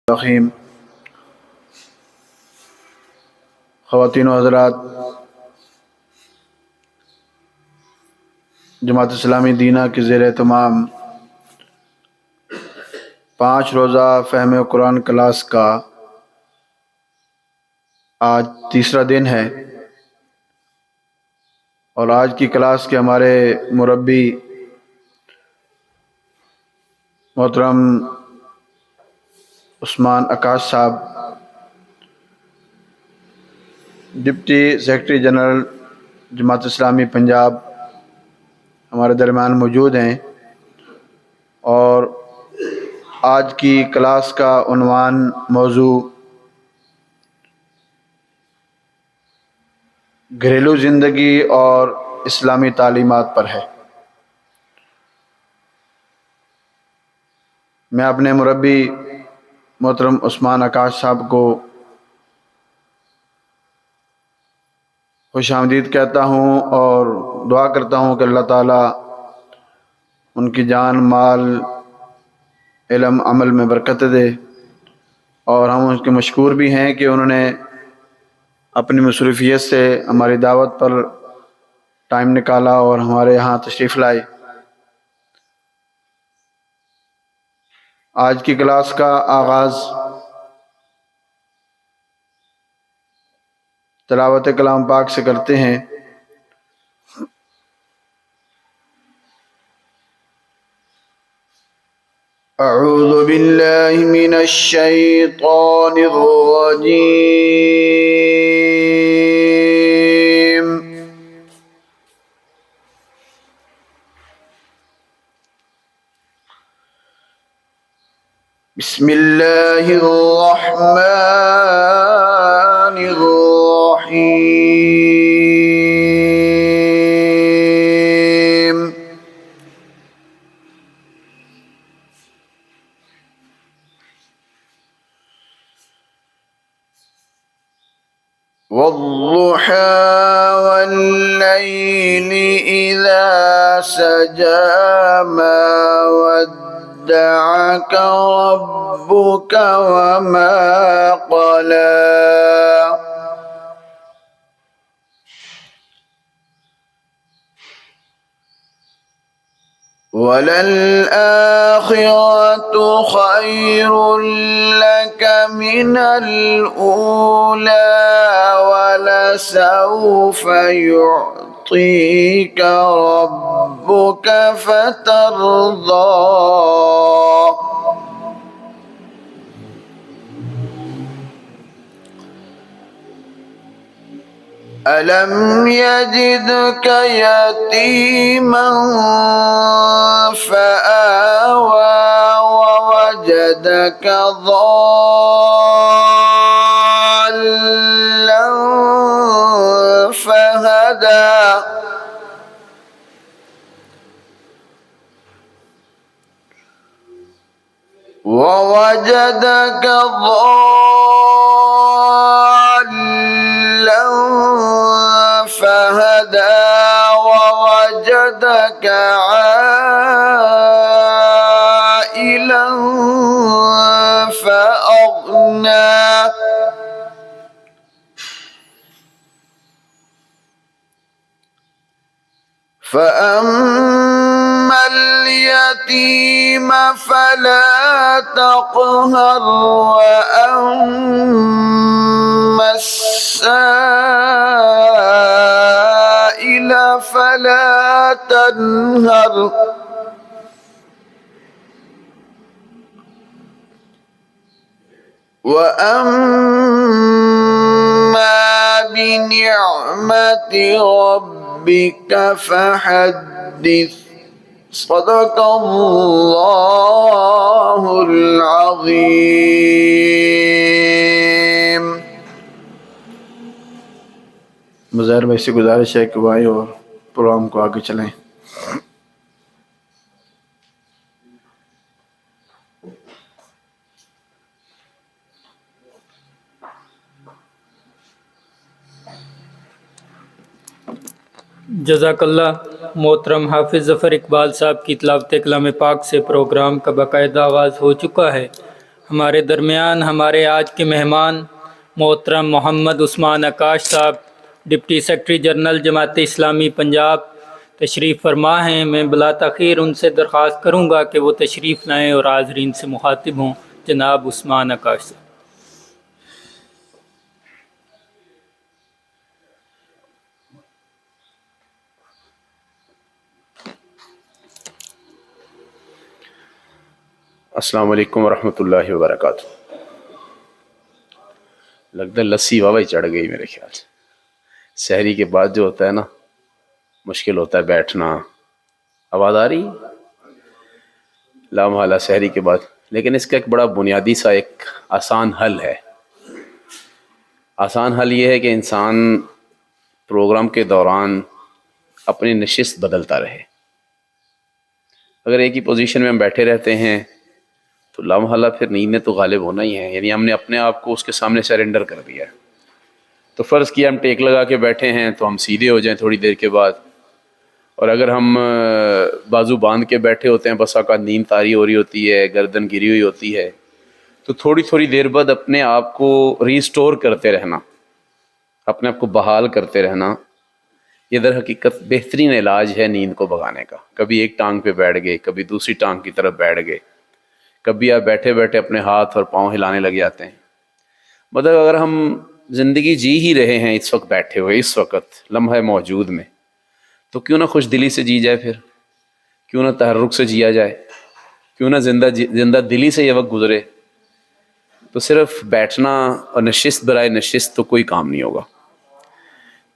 الرحیم۔ خواتین و حضرات، جماعت اسلامی دینہ کے زیر اہتمام 5 روزہ فہم قرآن کلاس کا آج تیسرا دن ہے، اور آج کی کلاس کے ہمارے مربی محترم عثمان عکاس صاحب، deputy secretary general Jamaat Islami Punjab, ہمارے درمیان موجود ہیں، اور آج کی کلاس کا عنوان موضوع گھریلو زندگی اور اسلامی تعلیمات پر ہے۔ میں اپنے مربی محترم عثمان عکاس صاحب کو خوش آمدید کہتا ہوں اور دعا کرتا ہوں کہ اللہ تعالیٰ ان کی جان، مال، علم، عمل میں برکت دے، اور ہم ان کے مشکور بھی ہیں کہ انہوں نے اپنی مصروفیت سے ہماری دعوت پر ٹائم نکالا اور ہمارے یہاں تشریف لائے۔ آج کی کلاس کا آغاز تلاوت کلام پاک سے کرتے ہیں۔ اعوذ باللہ من الشیطان الرجیم، بسم اللہ الرحمن الرحیم۔ والضحى والليل إذا سجى ما ودعك ربك وما قلى وللآخرة خير لك من الأولى ولسوف يعطيك ربك فترضى ألم يجدك يتيما فآوى ووجدك ضالا فهدى ووجدك ضالا فهدى ووجدك عائلا فأغنى فأما اليتيم فلا تقهر وأما السائل فلا تنهر وأما بنعمة ربك فحدث۔ صدق اللہ العظیم۔ مظاہر بھائی سے گزارش ہے کہ وہ آئے اور پروگرام کو آگے چلائیں۔ جزاک اللہ۔ محترم حافظ ظفر اقبال صاحب کی تلاوت کلام پاک سے پروگرام کا باقاعدہ آغاز ہو چکا ہے۔ ہمارے درمیان ہمارے آج کے مہمان محترم محمد عثمان آکاش صاحب، deputy secretary general Jamaat Islami Punjab تشریف فرما ہیں۔ میں بلا تاخیر ان سے درخواست کروں گا کہ وہ تشریف لائیں اور حاضرین سے مخاطب ہوں۔ جناب عثمان آکاش صاحب۔ السلام علیکم ورحمۃ اللہ وبرکاتہ۔ لگتا ہے لسی واہ چڑھ گئی میرے خیال سے۔ سحری کے بعد جو ہوتا ہے نا، مشکل ہوتا ہے بیٹھنا۔ آواز آ رہی؟ لا محالہ سحری کے بعد، لیکن اس کا ایک بڑا بنیادی سا ایک آسان حل ہے۔ آسان حل یہ ہے کہ انسان پروگرام کے دوران اپنی نشست بدلتا رہے۔ اگر ایک ہی پوزیشن میں ہم بیٹھے رہتے ہیں تو لامحالہ پھر نیند نے تو غالب ہونا ہی ہے، یعنی ہم نے اپنے آپ کو اس کے سامنے سرنڈر کر دیا ہے۔ تو فرض کیا ہم ٹیک لگا کے بیٹھے ہیں تو ہم سیدھے ہو جائیں تھوڑی دیر کے بعد، اور اگر ہم بازو باندھ کے بیٹھے ہوتے ہیں، بس اوقات نیند طاری ہو رہی ہوتی ہے، گردن گری ہوئی ہوتی ہے، تو تھوڑی تھوڑی دیر بعد اپنے آپ کو ریسٹور کرتے رہنا، اپنے آپ کو بحال کرتے رہنا، یہ در حقیقت بہترین علاج ہے نیند کو بھگانے کا۔ کبھی ایک ٹانگ پہ بیٹھ گئے، کبھی دوسری ٹانگ کی طرف بیٹھ گئے، کبھی آپ بیٹھے بیٹھے اپنے ہاتھ اور پاؤں ہلانے لگ جاتے ہیں۔ مطلب اگر ہم زندگی جی ہی رہے ہیں اس وقت بیٹھے ہوئے، اس وقت لمحہ موجود میں، تو کیوں نہ خوش دلی سے جی جائے، پھر کیوں نہ تحرک سے جیا جائے، کیوں نہ زندہ دلی سے یہ وقت گزرے۔ تو صرف بیٹھنا اور نشست برائے نشست تو کوئی کام نہیں ہوگا۔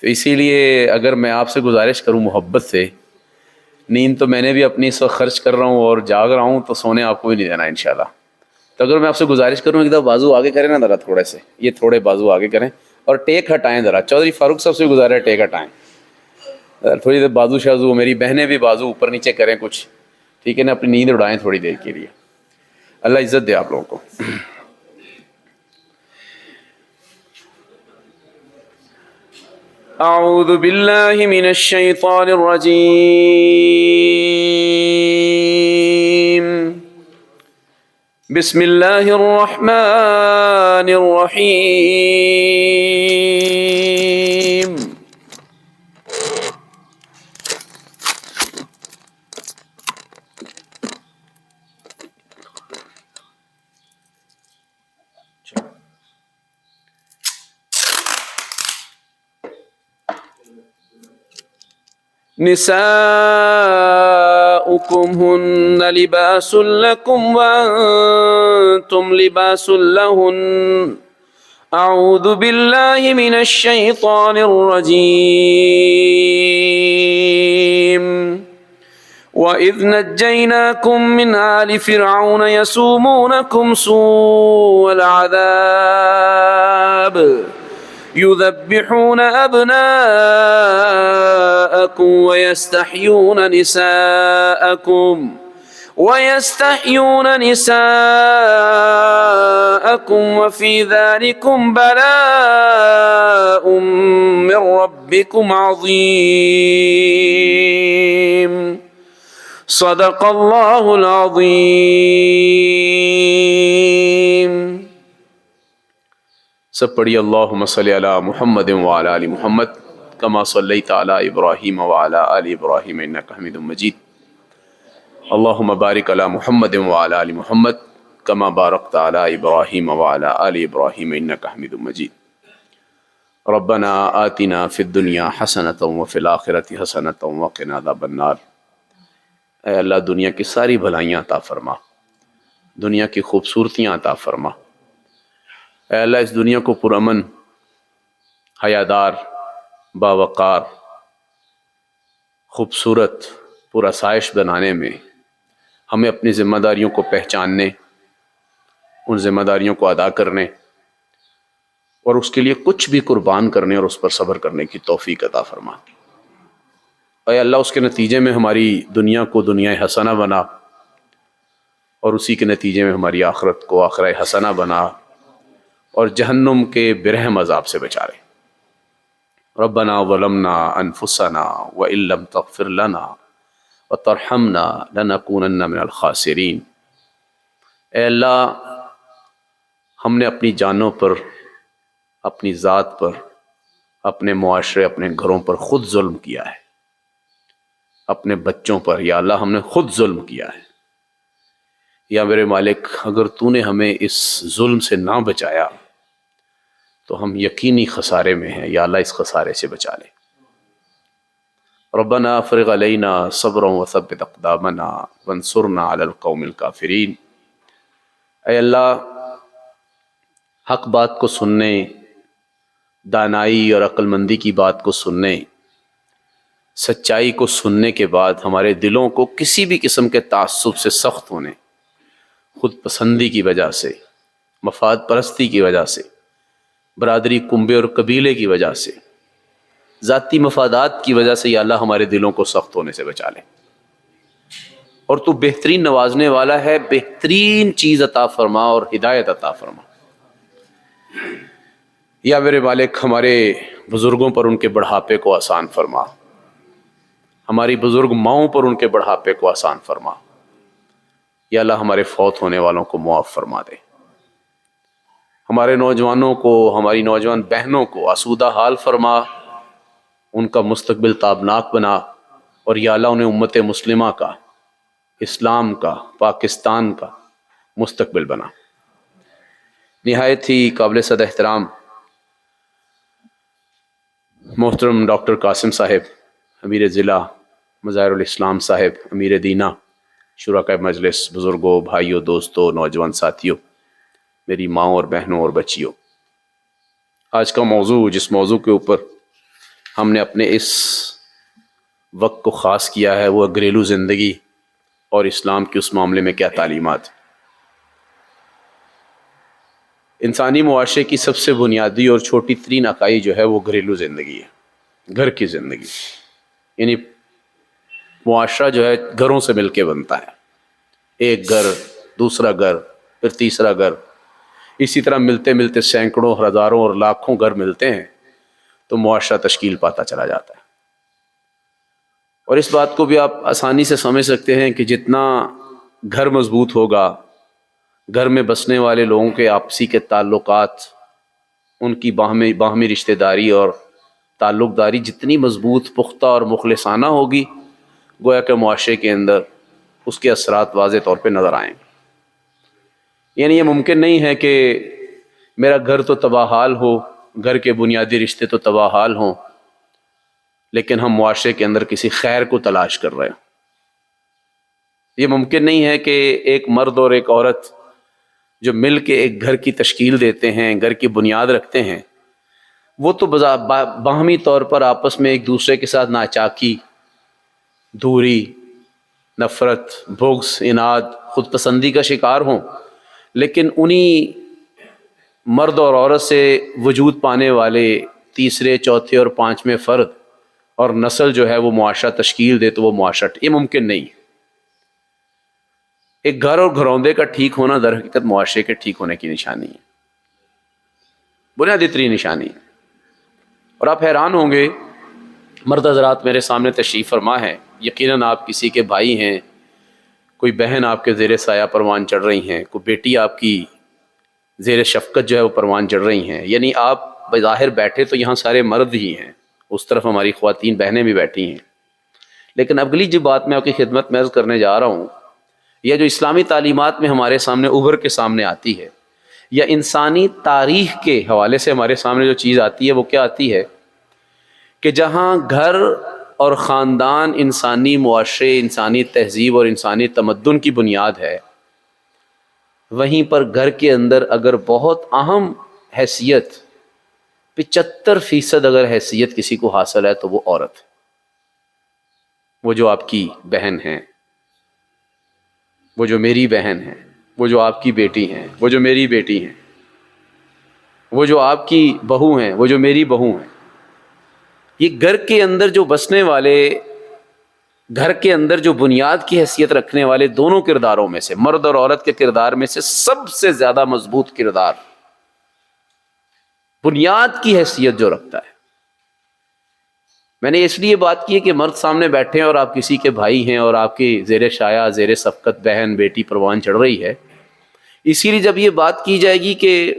تو اسی لیے اگر میں آپ سے گزارش کروں محبت سے، نیند تو میں نے بھی اپنی اس وقت خرچ کر رہا ہوں اور جاگ رہا ہوں، تو سونے آپ کو بھی نہیں دینا انشاءاللہ۔ تو اگر میں آپ سے گزارش کروں ایک دفعہ بازو آگے کریں نا ذرا، تھوڑے سے یہ تھوڑے بازو آگے کریں اور ٹیک ہٹائیں ذرا۔ چودھری فاروق صاحب سے گزارا ہے ٹیک ہٹائیں تھوڑی دیر، بازو شازو، میری بہنیں بھی بازو اوپر نیچے کریں کچھ، ٹھیک ہے نا، اپنی نیند اڑائیں تھوڑی دیر کے لیے۔ اللہ عزت دے آپ لوگوں کو۔ اعوذ باللہ من الشیطان الرجیم، بسم اللہ الرحمن الرحیم۔ نساؤکم ہن لباس لکم وانتم لباس لہن، اعوذ باللہ من الشیطان الرجیم۔ وَإِذْ نَجَّيْنَاكُمْ مِنْ آلِ فِرْعَوْنَ يَسُومُونَكُمْ سُوءَ الْعَذَابِ يُذَبِّحُونَ أَبْنَاءَكُمْ وَيَسْتَحْيُونَ نِسَاءَكُمْ وَفِي ذَلِكُمْ بَلَاءٌ مِّن رَّبِّكُمْ عَظِيمٌ۔ صدق اللہ العظیم۔ سب پڑھی اللہم صلی علی محمد وعلی آل محمد کما صلیت علی ابراہیم وعلی آل ابراہیم انک حمید مجید۔ اللہم بارک علی محمد وعلی آل محمد کما بارکت علی ابراہیم وعلی آل ابراہیم انک حمید مجید۔ ربنا آتنا فی الدنیا حسنۃ وفی الآخرۃ حسنۃ وقنا عذاب النار۔ اے اللہ دنیا کی ساری بھلائیاں عطا فرما، دنیا کی خوبصورتیاں عطا فرما۔ اے اللہ اس دنیا کو پرامن، حیادار، باوقار، خوبصورت، پرآسائش بنانے میں ہمیں اپنی ذمہ داریوں کو پہچاننے، ان ذمہ داریوں کو ادا کرنے اور اس کے لیے کچھ بھی قربان کرنے اور اس پر صبر کرنے کی توفیق عطا فرما۔ اے اللہ اس کے نتیجے میں ہماری دنیا کو دنیا حسنہ بنا اور اسی کے نتیجے میں ہماری آخرت کو آخرہ حسنہ بنا اور جہنم کے برہم عذاب سے بچا رہے۔ ربنا ظلمنا انفسنا وان لم تغفر لنا وترحمنا لنکونن من الخاسرین۔ اے اللہ ہم نے اپنی جانوں پر، اپنی ذات پر، اپنے معاشرے، اپنے گھروں پر خود ظلم کیا ہے، اپنے بچوں پر یا اللہ ہم نے خود ظلم کیا ہے۔ یا میرے مالک اگر تو نے ہمیں اس ظلم سے نہ بچایا تو ہم یقینی خسارے میں ہیں، یا اللہ اس خسارے سے بچا لے۔ ربنا افرغ علینا صبرا وثبت اقدامنا وانصرنا علی القوم الکافرین۔ اے اللہ، حق بات کو سننے، دانائی اور عقل مندی کی بات کو سننے، سچائی کو سننے کے بعد ہمارے دلوں کو کسی بھی قسم کے تعصب سے سخت ہونے، خود پسندی کی وجہ سے، مفاد پرستی کی وجہ سے، برادری، کنبے اور قبیلے کی وجہ سے، ذاتی مفادات کی وجہ سے، یا اللہ ہمارے دلوں کو سخت ہونے سے بچا لے۔ اور تو بہترین نوازنے والا ہے، بہترین چیز عطا فرما اور ہدایت عطا فرما۔ یا میرے مالک ہمارے بزرگوں پر ان کے بڑھاپے کو آسان فرما، ہماری بزرگ ماؤں پر ان کے بڑھاپے کو آسان فرما۔ یا اللہ ہمارے فوت ہونے والوں کو معاف فرما دے، ہمارے نوجوانوں کو، ہماری نوجوان بہنوں کو آسودہ حال فرما، ان کا مستقبل تابناک بنا، اور یا اللہ انہیں امت مسلمہ کا، اسلام کا، پاکستان کا مستقبل بنا۔ نہایت ہی قابل صد احترام محترم ڈاکٹر قاسم صاحب، امیر ضلع، مظاہر الاسلام صاحب، امیر دینہ، شرکاء مجلس، بزرگوں، بھائیوں، دوستوں، نوجوان ساتھیوں، میری ماؤں اور بہنوں اور بچیوں، آج کا موضوع، جس موضوع کے اوپر ہم نے اپنے اس وقت کو خاص کیا ہے، وہ گھریلو زندگی اور اسلام کے اس معاملے میں کیا تعلیمات۔ انسانی معاشرے کی سب سے بنیادی اور چھوٹی ترین اکائی جو ہے وہ گھریلو زندگی ہے، گھر کی زندگی، یعنی معاشرہ جو ہے گھروں سے مل کے بنتا ہے، ایک گھر، دوسرا گھر، پھر تیسرا گھر، اسی طرح ملتے ملتے سینکڑوں، ہزاروں اور لاکھوں گھر ملتے ہیں تو معاشرہ تشکیل پاتا چلا جاتا ہے۔ اور اس بات کو بھی آپ آسانی سے سمجھ سکتے ہیں کہ جتنا گھر مضبوط ہوگا، گھر میں بسنے والے لوگوں کے آپسی کے تعلقات، ان کی باہمی رشتہ داری اور تعلق داری جتنی مضبوط، پختہ اور مخلصانہ ہوگی، گویا کہ معاشرے کے اندر اس کے اثرات واضح طور پہ نظر آئیں گے۔ یعنی یہ ممکن نہیں ہے کہ میرا گھر تو تباہ حال ہو، گھر کے بنیادی رشتے تو تباہ حال ہوں، لیکن ہم معاشرے کے اندر کسی خیر کو تلاش کر رہے ہیں۔ یہ ممکن نہیں ہے کہ ایک مرد اور ایک عورت جو مل کے ایک گھر کی تشکیل دیتے ہیں، گھر کی بنیاد رکھتے ہیں، وہ تو باہمی طور پر آپس میں ایک دوسرے کے ساتھ ناچاکی، دوری، نفرت، بغض، اناد، خود پسندی کا شکار ہوں، لیکن انہی مرد اور عورت سے وجود پانے والے تیسرے، چوتھے اور پانچویں فرد اور نسل جو ہے وہ معاشرہ تشکیل دے، تو وہ معاشرہ، یہ ممکن نہیں ہے۔ ایک گھر اور گھروندے کا ٹھیک ہونا در حقیقت معاشرے کے ٹھیک ہونے کی نشانی ہے، بنیادی ترین نشانی ہے۔ اور آپ حیران ہوں گے، مرد حضرات میرے سامنے تشریف فرما ہے، یقیناً آپ کسی کے بھائی ہیں، کوئی بہن آپ کے زیر سایہ پروان چڑھ رہی ہیں، کوئی بیٹی آپ کی زیر شفقت جو ہے وہ پروان چڑھ رہی ہیں، یعنی آپ بظاہر بیٹھے تو یہاں سارے مرد ہی ہیں، اس طرف ہماری خواتین بہنیں بھی بیٹھی ہیں، لیکن اگلی جو بات میں آپ کی خدمت میں عرض کرنے جا رہا ہوں، یا جو اسلامی تعلیمات میں ہمارے سامنے ابھر کے سامنے آتی ہے، یا انسانی تاریخ کے حوالے سے ہمارے سامنے جو چیز آتی ہے، وہ کیا آتی ہے کہ جہاں گھر اور خاندان انسانی معاشرے، انسانی تہذیب اور انسانی تمدن کی بنیاد ہے، وہیں پر گھر کے اندر اگر بہت اہم حیثیت، 75% اگر حیثیت کسی کو حاصل ہے تو وہ عورت ہے، وہ جو آپ کی بہن ہیں، وہ جو میری بہن ہے، وہ جو آپ کی بیٹی ہیں، وہ جو میری بیٹی ہیں، وہ جو آپ کی بہو ہیں، وہ جو میری بہو ہیں۔ یہ گھر کے اندر جو بسنے والے، گھر کے اندر جو بنیاد کی حیثیت رکھنے والے دونوں کرداروں میں سے، مرد اور عورت کے کردار میں سے سب سے زیادہ مضبوط کردار، بنیاد کی حیثیت جو رکھتا ہے۔ میں نے اس لیے بات کی ہے کہ مرد سامنے بیٹھے ہیں اور آپ کسی کے بھائی ہیں اور آپ کی زیر شایہ، زیر شفقت بہن، بیٹی پروان چڑھ رہی ہے، اسی لیے جب یہ بات کی جائے گی کہ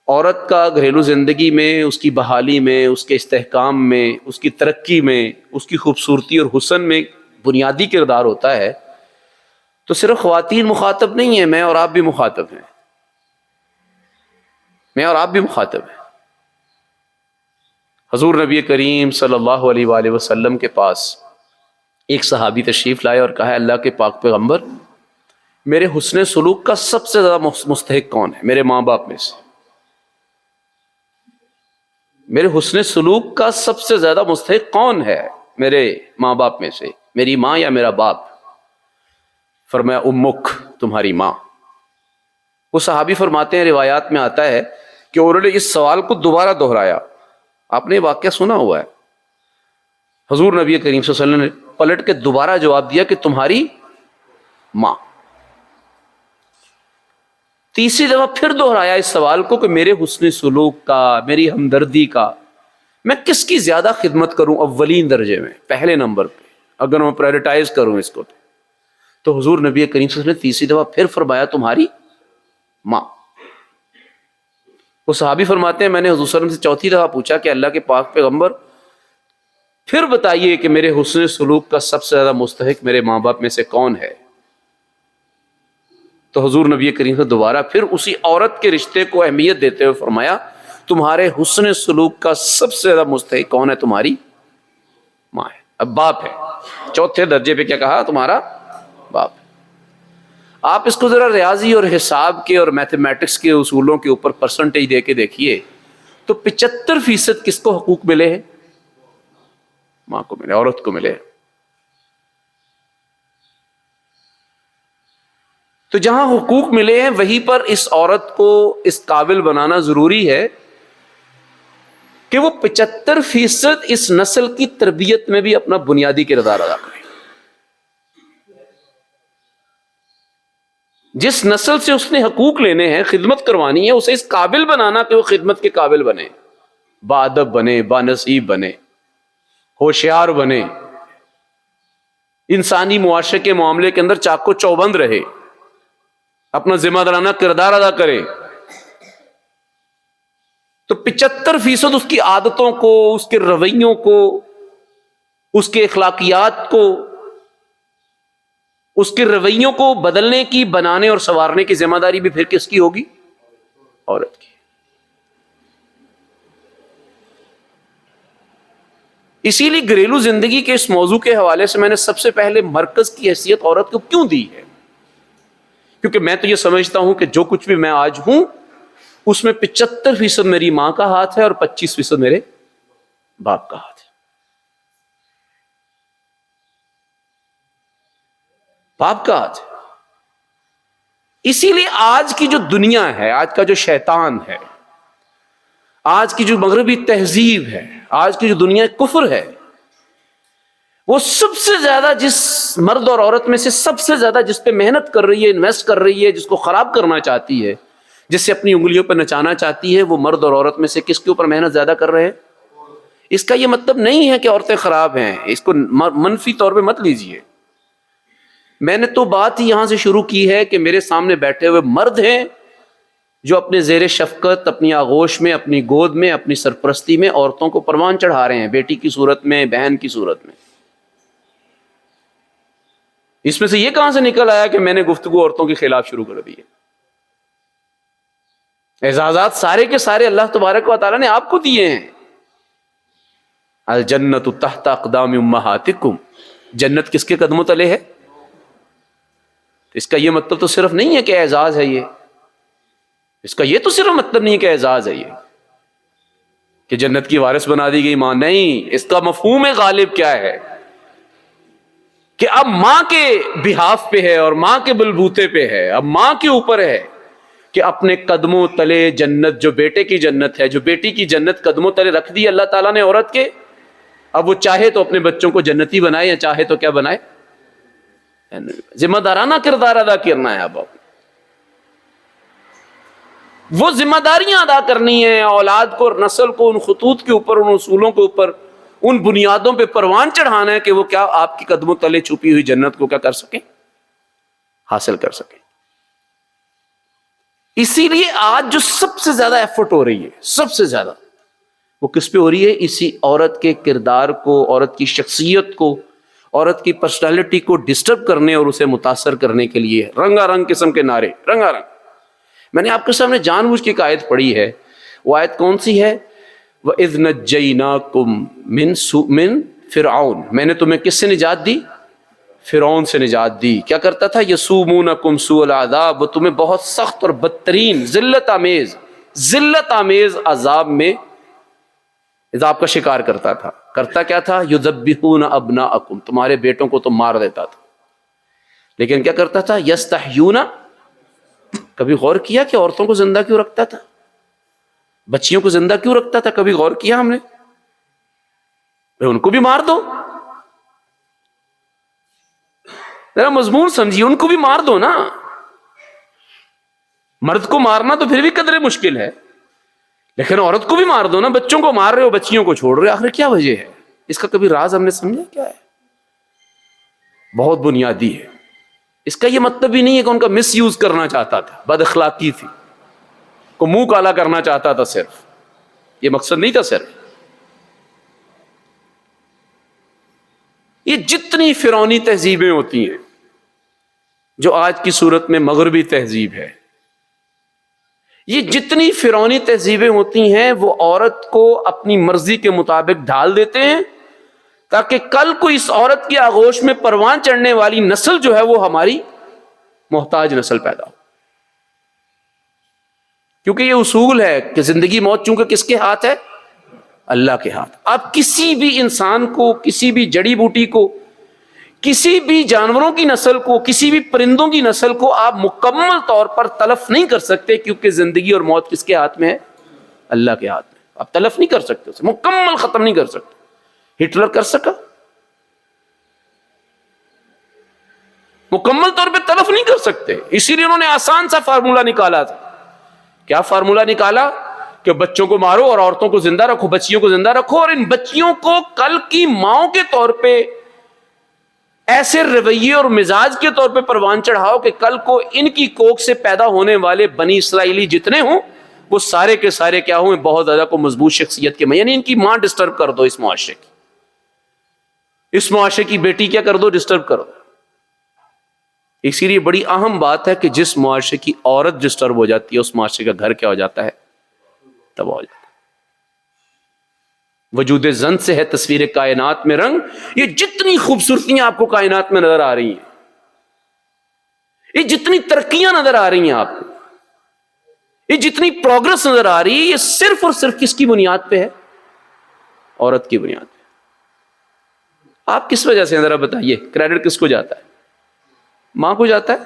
عورت کا گھریلو زندگی میں، اس کی بحالی میں، اس کے استحکام میں، اس کی ترقی میں، اس کی خوبصورتی اور حسن میں بنیادی کردار ہوتا ہے، تو صرف خواتین مخاطب نہیں ہیں، میں اور آپ بھی مخاطب ہیں، میں اور آپ بھی مخاطب ہیں۔ حضور نبی کریم صلی اللہ علیہ وآلہ وسلم کے پاس ایک صحابی تشریف لائے اور کہا، اللہ کے پاک پیغمبر، میرے حسن سلوک کا سب سے زیادہ مستحق کون ہے میرے ماں باپ میں سے؟ میرے حسن سلوک کا سب سے زیادہ مستحق کون ہے میرے ماں باپ میں سے، میری ماں یا میرا باپ؟ فرمایا امک، تمہاری ماں۔ وہ صحابی فرماتے ہیں، روایات میں آتا ہے کہ انہوں نے اس سوال کو دوبارہ دہرایا۔ آپ نے واقعہ سنا ہوا ہے، حضور نبی کریم صلی اللہ علیہ وسلم نے پلٹ کے دوبارہ جواب دیا کہ تمہاری ماں۔ تیسری دفعہ پھر دہرایا اس سوال کو کہ میرے حسن سلوک کا، میری ہمدردی کا میں کس کی زیادہ خدمت کروں اولین درجے میں، پہلے نمبر پہ، اگر میں پرائرٹائز کروں اس کو، تو حضور نبی کریم صلی اللہ علیہ وسلم نے تیسری دفعہ پھر فرمایا تمہاری ماں۔ وہ صحابی فرماتے ہیں، میں نے حضور صلی اللہ علیہ وسلم سے چوتھی دفعہ پوچھا کہ اللہ کے پاک پیغمبر پھر بتائیے کہ میرے حسن سلوک کا سب سے زیادہ مستحق میرے ماں باپ میں سے کون ہے؟ تو حضور نبی کریم سے دوبارہ پھر اسی عورت کے رشتے کو اہمیت دیتے ہوئے فرمایا، تمہارے حسن سلوک کا سب سے زیادہ مستحق کون ہے؟ تمہاری ماں ہے، اب باپ ہے، چوتھے درجے پہ کیا کہا؟ تمہارا باپ۔ آپ اس کو ذرا ریاضی اور حساب کے اور میتھمیٹکس کے اصولوں کے اوپر پرسنٹیج دے کے دیکھیے تو 75% کس کو حقوق ملے ہیں؟ ماں کو ملے، عورت کو ملے۔ تو جہاں حقوق ملے ہیں وہیں پر اس عورت کو اس قابل بنانا ضروری ہے کہ وہ 75% اس نسل کی تربیت میں بھی اپنا بنیادی کردار ادا کرے۔ جس نسل سے اس نے حقوق لینے ہیں، خدمت کروانی ہے، اسے اس قابل بنانا کہ وہ خدمت کے قابل بنے، باادب بنے، بانصیب بنے، ہوشیار بنے، انسانی معاشرے کے معاملے کے اندر چاق و چوبند رہے، اپنا ذمہ دارانہ کردار ادا کرے۔ تو 75% اس کی عادتوں کو، اس کے رویوں کو، اس کے اخلاقیات کو، اس کے رویوں کو بدلنے کی، بنانے اور سنوارنے کی ذمہ داری بھی پھر کس کی ہوگی؟ عورت کی۔ اسی لیے گھریلو زندگی کے اس موضوع کے حوالے سے میں نے سب سے پہلے مرکز کی حیثیت عورت کو کیوں دی ہے؟ کیونکہ میں تو یہ سمجھتا ہوں کہ جو کچھ بھی میں آج ہوں اس میں 75% میری ماں کا ہاتھ ہے اور 25% میرے باپ کا ہاتھ ہے، باپ کا ہاتھ ہے۔ اسی لیے آج کی جو دنیا ہے، آج کا جو شیطان ہے، آج کی جو مغربی تہذیب ہے، آج کی جو دنیا کفر ہے، وہ سب سے زیادہ جس مرد اور عورت میں سے سب سے زیادہ جس پہ محنت کر رہی ہے، انویسٹ کر رہی ہے، جس کو خراب کرنا چاہتی ہے، جس سے اپنی انگلیوں پہ نچانا چاہتی ہے، وہ مرد اور عورت میں سے کس کے اوپر محنت زیادہ کر رہے ہیں؟ اس کا یہ مطلب نہیں ہے کہ عورتیں خراب ہیں، اس کو منفی طور پہ مت لیجئے۔ میں نے تو بات ہی یہاں سے شروع کی ہے کہ میرے سامنے بیٹھے ہوئے مرد ہیں جو اپنے زیر شفقت، اپنی آغوش میں، اپنی گود میں، اپنی سرپرستی میں عورتوں کو پروان چڑھا رہے ہیں، بیٹی کی صورت میں، بہن کی صورت میں۔ اس میں سے یہ کہاں سے نکل آیا کہ میں نے گفتگو عورتوں کے خلاف شروع کر دی ہے؟ اعزازات سارے کے سارے اللہ تبارک و تعالیٰ نے آپ کو دیے ہیں۔ الجنت تحت اقدام امہاتکم، جنت کس کے قدموں تلے ہے؟ اس کا یہ مطلب تو صرف نہیں ہے کہ اعزاز ہے، اس کا یہ تو صرف مطلب نہیں ہے کہ اعزاز ہے یہ کہ جنت کی وارث بنا دی گئی ماں، نہیں، اس کا مفہوم غالب کیا ہے کہ اب ماں کے بہاف پہ ہے اور ماں کے بلبوتے پہ ہے، اب ماں کے اوپر ہے کہ اپنے قدموں تلے جنت، جو بیٹے کی جنت ہے، جو بیٹی کی جنت قدموں تلے رکھ دی اللہ تعالیٰ نے عورت کے، اب وہ چاہے تو اپنے بچوں کو جنتی بنائے یا چاہے تو کیا بنائے، ذمہ دارانہ کردار ادا کرنا ہے۔ اب وہ ذمہ داریاں ادا کرنی ہیں، اولاد کو اور نسل کو ان خطوط کے اوپر، ان اصولوں کے اوپر، ان بنیادوں پہ پروان چڑھانا ہے کہ وہ کیا آپ کی قدموں تلے چھپی ہوئی جنت کو کیا کر سکیں، حاصل کر سکیں۔ اسی لیے آج جو سب سے زیادہ ایفرٹ ہو رہی ہے، سب سے زیادہ، وہ کس پہ ہو رہی ہے؟ اسی عورت کے کردار کو، عورت کی شخصیت کو، عورت کی پرسنالٹی کو ڈسٹرب کرنے اور اسے متاثر کرنے کے لیے رنگا رنگ قسم کے نعرے، رنگا رنگ۔ میں نے آپ کے سامنے جان بوجھ کے ایک آیت پڑھی ہے، وہ آیت کون سی ہے؟ وَإِذْ نَجَّيْنَاكُمْ مِن فِرْعَوْنَ، میں نے تمہیں کس سے نجات دی؟ فرعون سے نجات دی۔ کیا کرتا تھا؟ یسومونکم سوء العذاب، وہ تمہیں بہت سخت اور بدترین ذلت آمیز عذاب میں عذاب کا شکار کرتا تھا۔ کرتا کیا تھا؟ یذبحون ابناءکم، تمہارے بیٹوں کو تو مار دیتا تھا۔ لیکن کیا کرتا تھا؟ یستحیون، کبھی غور کیا کہ عورتوں کو زندہ کیوں رکھتا تھا؟ بچیوں کو زندہ کیوں رکھتا تھا؟ کبھی غور کیا ہم نے؟ ان کو بھی مار دو، ذرا مضمون سمجھیے، ان کو بھی مار دو نا۔ مرد کو مارنا تو پھر بھی قدرے مشکل ہے، لیکن عورت کو بھی مار دو نا۔ بچوں کو مار رہے ہو، بچیوں کو چھوڑ رہے ہو، آخر کیا وجہ ہے؟ اس کا کبھی راز ہم نے سمجھا کیا ہے؟ بہت بنیادی ہے۔ اس کا یہ مطلب ہی نہیں ہے کہ ان کا مس یوز کرنا چاہتا تھا، بد اخلاقی تھی، کو منہ کالا کرنا چاہتا تھا، صرف یہ مقصد نہیں تھا۔ صرف یہ جتنی فرعونی تہذیبیں ہوتی ہیں، جو آج کی صورت میں مغربی تہذیب ہے، یہ جتنی فرعونی تہذیبیں ہوتی ہیں، وہ عورت کو اپنی مرضی کے مطابق ڈھال دیتے ہیں تاکہ کل کو اس عورت کی آغوش میں پروان چڑھنے والی نسل جو ہے وہ ہماری محتاج نسل پیدا ہو۔ کیونکہ یہ اصول ہے کہ زندگی موت چونکہ کس کے ہاتھ ہے؟ اللہ کے ہاتھ۔ آپ کسی بھی انسان کو، کسی بھی جڑی بوٹی کو، کسی بھی جانوروں کی نسل کو، کسی بھی پرندوں کی نسل کو آپ مکمل طور پر تلف نہیں کر سکتے، کیونکہ زندگی اور موت کس کے ہاتھ میں ہے؟ اللہ کے ہاتھ میں۔ آپ تلف نہیں کر سکتے، اسے مکمل ختم نہیں کر سکتے۔ ہٹلر کر سکا؟ مکمل طور پہ تلف نہیں کر سکتے، اسی لیے انہوں نے آسان سا فارمولہ نکالا تھا۔ کیا فارمولہ نکالا؟ کہ بچوں کو مارو اور عورتوں کو زندہ رکھو، بچیوں کو زندہ رکھو، اور ان بچیوں کو کل کی ماؤں کے طور پہ ایسے رویے اور مزاج کے طور پہ پروان چڑھاؤ کہ کل کو ان کی کوکھ سے پیدا ہونے والے بنی اسرائیلی جتنے ہوں وہ سارے کے سارے کیا ہوں؟ بہت زیادہ کو مضبوط شخصیت کے، یعنی ان کی ماں ڈسٹرب کر دو، اس معاشرے کی، اس معاشرے کی بیٹی کیا کر دو؟ ڈسٹرب کر دو۔ اسی لیے بڑی اہم بات ہے کہ جس معاشرے کی عورت ڈسٹرب ہو جاتی ہے، اس معاشرے کا گھر کیا ہو جاتا ہے؟ تباہ ہو جاتا ہے۔ وجود زن سے ہے تصویر کائنات میں رنگ، یہ جتنی خوبصورتیاں آپ کو کائنات میں نظر آ رہی ہیں، یہ جتنی ترقیاں نظر آ رہی ہیں آپ کو، یہ جتنی پروگرس نظر آ رہی ہے، یہ صرف اور صرف کس کی بنیاد پہ ہے؟ عورت کی بنیاد پہ۔ آپ کس وجہ سے، ذرا بتائیے، کریڈٹ کس کو جاتا ہے؟ ماں کو جاتا ہے،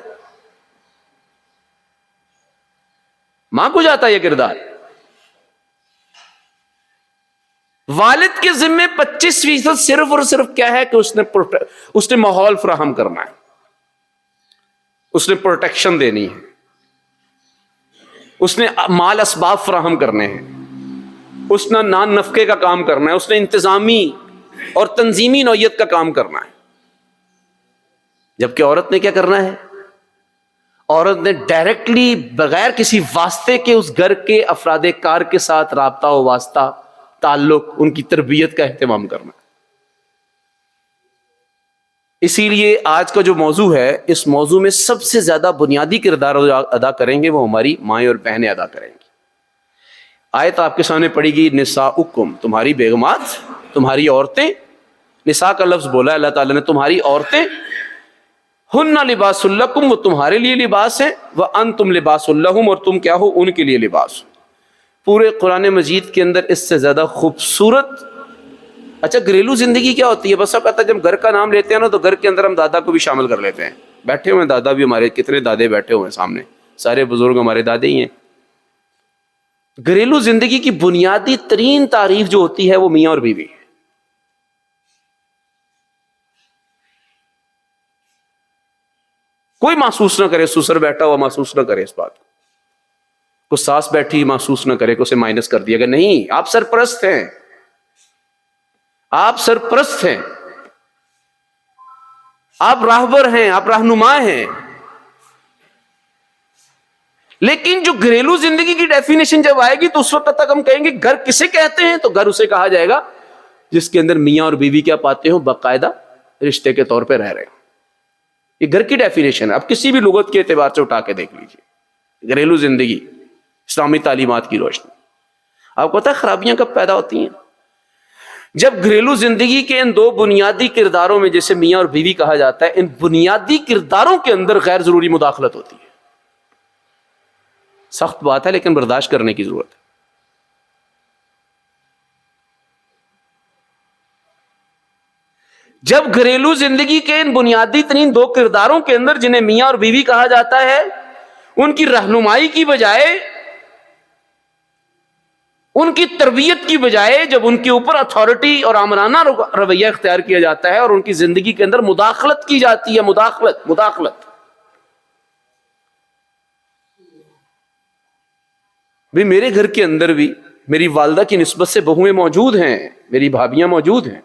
ماں کو جاتا ہے یہ کردار۔ والد کے ذمے 25% صرف اور صرف کیا ہے کہ اس نے ماحول فراہم کرنا ہے، اس نے پروٹیکشن دینی ہے، اس نے مال اسباب فراہم کرنے ہیں، اس نے نان نفقے کا کام کرنا ہے، اس نے انتظامی اور تنظیمی نوعیت کا کام کرنا ہے۔ جبکہ عورت نے کیا کرنا ہے؟ عورت نے ڈائریکٹلی بغیر کسی واسطے کے اس گھر کے افراد کار کے ساتھ رابطہ و واسطہ، تعلق، ان کی تربیت کا اہتمام کرنا۔ اسی لیے آج کا جو موضوع ہے، اس موضوع میں سب سے زیادہ بنیادی کردار ادا کریں گے وہ ہماری مائیں اور بہنیں ادا کریں گی۔ آیت آپ کے سامنے پڑھی گئی، نساؤکم، تمہاری بیگمات، تمہاری عورتیں۔ نساء کا لفظ بولا اللہ تعالیٰ نے، تمہاری عورتیں، ہن لباس لکم، وہ تمہارے لیے لباس ہیں، وانتم لباس لہم، اور تم کیا ہو؟ ان کے لیے لباس ہو۔ پورے قرآن مجید کے اندر اس سے زیادہ خوبصورت، اچھا گھریلو زندگی کیا ہوتی ہے؟ بس اب کہتا ہے جب گھر کا نام لیتے ہیں نا تو گھر کے اندر ہم دادا کو بھی شامل کر لیتے ہیں۔ بیٹھے ہوئے ہیں دادا بھی ہمارے، کتنے دادے بیٹھے ہوئے ہیں سامنے، سارے بزرگ ہمارے دادے ہی ہیں۔ گھریلو زندگی کی بنیادی ترین تعریف جو ہوتی ہے وہ میاں اور بیوی ہے۔ کوئی محسوس نہ کرے، سسر بیٹھا ہوا محسوس نہ کرے اس بات کو، کوئی ساس بیٹھی محسوس نہ کرے کہ اسے مائنس کر دیا گیا۔ نہیں، آپ سرپرست ہیں، آپ سرپرست ہیں، آپ راہبر ہیں، آپ رہنما ہیں۔ لیکن جو گھریلو زندگی کی ڈیفینیشن جب آئے گی تو اس وقت تک ہم کہیں گے گھر کسے کہتے ہیں، تو گھر اسے کہا جائے گا جس کے اندر میاں اور بیوی کیا پاتے ہوں، باقاعدہ رشتے کے طور پہ رہ رہے ہیں. یہ گھر کی ڈیفینیشن ہے. اب کسی بھی لغت کے اعتبار سے اٹھا کے دیکھ لیجیے گھریلو زندگی اسلامی تعلیمات کی روشنی. آپ کو پتا ہے خرابیاں کب پیدا ہوتی ہیں؟ جب گھریلو زندگی کے ان دو بنیادی کرداروں میں، جیسے میاں اور بیوی کہا جاتا ہے، ان بنیادی کرداروں کے اندر غیر ضروری مداخلت ہوتی ہے. سخت بات ہے لیکن برداشت کرنے کی ضرورت ہے. جب گھریلو زندگی کے ان بنیادی ترین دو کرداروں کے اندر، جنہیں میاں اور بیوی کہا جاتا ہے، ان کی رہنمائی کی بجائے، ان کی تربیت کی بجائے، جب ان کے اوپر اتھارٹی اور آمرانہ رویہ اختیار کیا جاتا ہے اور ان کی زندگی کے اندر مداخلت کی جاتی ہے، مداخلت. بھی میرے گھر کے اندر بھی میری والدہ کی نسبت سے بہویں موجود ہیں، میری بھابیاں موجود ہیں.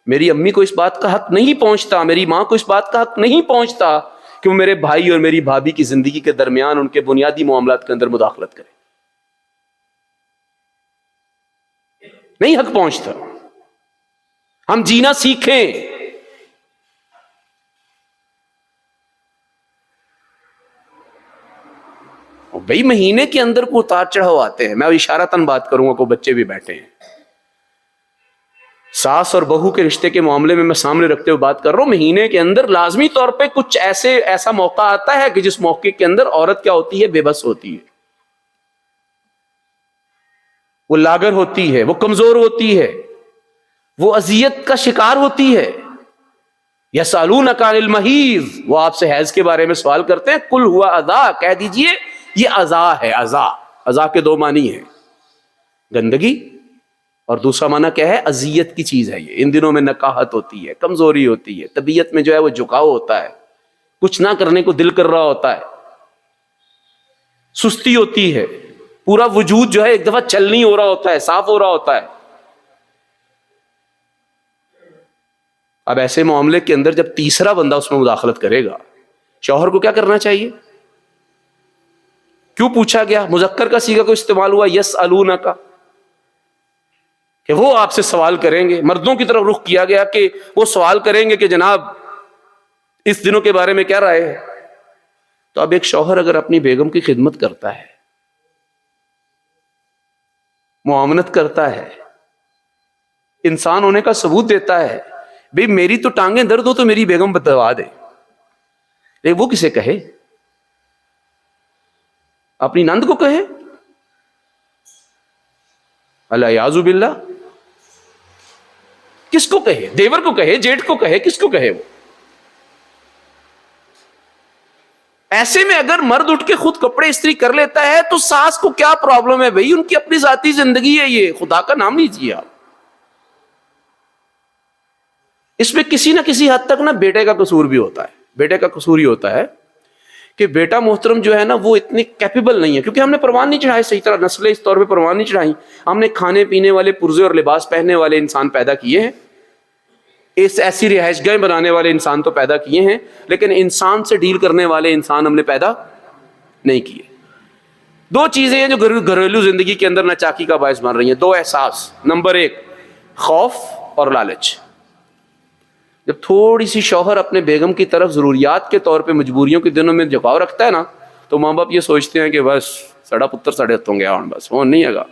میری امی کو اس بات کا حق نہیں پہنچتا، میری ماں کو اس بات کا حق نہیں پہنچتا کہ وہ میرے بھائی اور میری بھابھی کی زندگی کے درمیان ان کے بنیادی معاملات کے اندر مداخلت کرے. نہیں حق پہنچتا. ہم جینا سیکھیں. بھئی مہینے کے اندر کو اتار چڑھاؤ آتے ہیں. میں اب اشارتاً بات کروں گا، کو بچے بھی بیٹھے ہیں. ساس اور بہو کے رشتے کے معاملے میں سامنے رکھتے ہوئے بات کر رہا ہوں. مہینے کے اندر لازمی طور پہ کچھ ایسا موقع آتا ہے کہ جس موقع کے اندر عورت کیا ہوتی ہے؟ بے بس ہوتی ہے، وہ لاغر ہوتی ہے، وہ کمزور ہوتی ہے، وہ اذیت کا شکار ہوتی ہے. یسألونک عن المحیض، وہ آپ سے حیض کے بارے میں سوال کرتے ہیں. قل ہوا اذی، کہہ دیجئے یہ اذا ہے. اذا کے دو معنی ہیں، گندگی، اور دوسرا معنی کیا ہے؟ اذیت کی چیز ہے. یہ ان دنوں میں نکاہت ہوتی ہے، کمزوری ہوتی ہے، طبیعت میں جو ہے وہ جھکاؤ ہوتا ہے، کچھ نہ کرنے کو دل کر رہا ہوتا ہے، سستی ہوتی ہے، پورا وجود جو ہے ایک دفعہ چل نہیں ہو رہا ہوتا ہے، صاف ہو رہا ہوتا ہے. اب ایسے معاملے کے اندر جب تیسرا بندہ اس میں مداخلت کرے گا، شوہر کو کیا کرنا چاہیے؟ کیوں پوچھا گیا؟ مذکر کا صیغہ کو استعمال ہوا یسألونک، کہ وہ آپ سے سوال کریں گے. مردوں کی طرف رخ کیا گیا کہ وہ سوال کریں گے کہ جناب اس دنوں کے بارے میں کیا رائے ہے. تو اب ایک شوہر اگر اپنی بیگم کی خدمت کرتا ہے، معاونت کرتا ہے، انسان ہونے کا ثبوت دیتا ہے، بھئی میری تو ٹانگیں درد ہو تو میری بیگم بتوا دے، لیکن وہ کسے کہے؟ اپنی نند کو کہے؟ الیاذ باللہ. کس کو کہے؟ دیور کو کہے؟ جیٹھ کو کہے؟ کس کو کہے؟ وہ ایسے میں اگر مرد اٹھ کے خود کپڑے استری کر لیتا ہے تو ساس کو کیا پرابلم ہے؟ بھئی ان کی اپنی ذاتی زندگی ہے، یہ خدا کا نام لیجیے آپ. اس میں کسی نہ کسی حد تک نا بیٹے کا قصور بھی ہوتا ہے. بیٹے کا قصور ہی ہوتا ہے کہ بیٹا محترم جو ہے نا وہ اتنی کیپیبل نہیں ہے، کیونکہ ہم نے پروان نہیں چڑھائے صحیح طرح، نسلیں اس طور پہ پروان نہیں چڑھائیں. ہم نے کھانے پینے والے، پرزے اور لباس پہننے والے انسان پیدا کیے ہیں، ایسی رہائش گاہیں بنانے والے انسان تو پیدا کیے ہیں، لیکن انسان سے ڈیل کرنے والے انسان ہم نے پیدا نہیں کیے. دو چیزیں ہیں جو گھریلو زندگی کے اندر ناچاکی کا باعث بن رہی ہیں، دو احساس. نمبر ایک خوف اور لالچ. جب تھوڑی سی شوہر اپنے بیگم کی طرف ضروریات کے طور پہ مجبوریوں کے دنوں میں جھکاؤ رکھتا ہے نا، تو ماں باپ یہ سوچتے ہیں کہ بس سڑا پتر سڑے ہتھوں گیا ہوں، بس وہ نہیں ہے گا.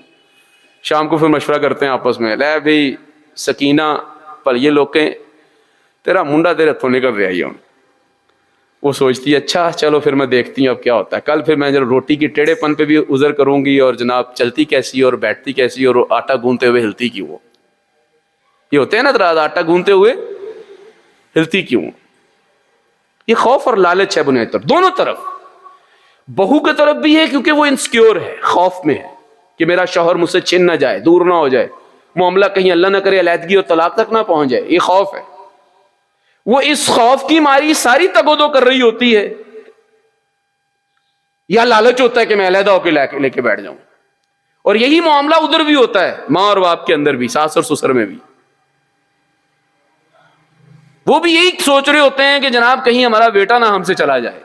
شام کو پھر مشورہ کرتے ہیں آپس میں، لے بھائی سکینہ پر یہ لوکیں تیرا منڈا تیرے ہتھوں نکل رہا ہی ہوں. وہ سوچتی ہے اچھا چلو پھر میں دیکھتی ہوں اب کیا ہوتا ہے. کل پھر میں جب روٹی کی ٹیڑھے پن پہ بھی عذر کروں گی، اور جناب چلتی کیسی اور بیٹھتی کیسی اور آٹا گوندتے ہوئے ہلتی کیوں. وہ یہ ہوتے ہیں نا آٹا گوندتے ہوئے ہلتی کیوں. یہ خوف اور لالچ ہے بنیادی طور دونوں طرف. بہو کی طرف بھی ہے کیونکہ وہ انسیکیور ہے، خوف میں ہے کہ میرا شوہر مجھ سے چھن نہ جائے، دور نہ ہو جائے، معاملہ کہیں اللہ نہ کرے علیحدگی اور طلاق تک نہ پہنچ جائے. یہ خوف ہے. وہ اس خوف کی ماری ساری تگودو کر رہی ہوتی ہے، یا لالچ ہوتا ہے کہ میں علیحدہ ہو کے لے کے بیٹھ جاؤں. اور یہی معاملہ ادھر بھی ہوتا ہے، ماں اور باپ کے اندر بھی، ساس اور سسر میں بھی. وہ بھی یہی سوچ رہے ہوتے ہیں کہ جناب کہیں ہمارا بیٹا نہ ہم سے چلا جائے.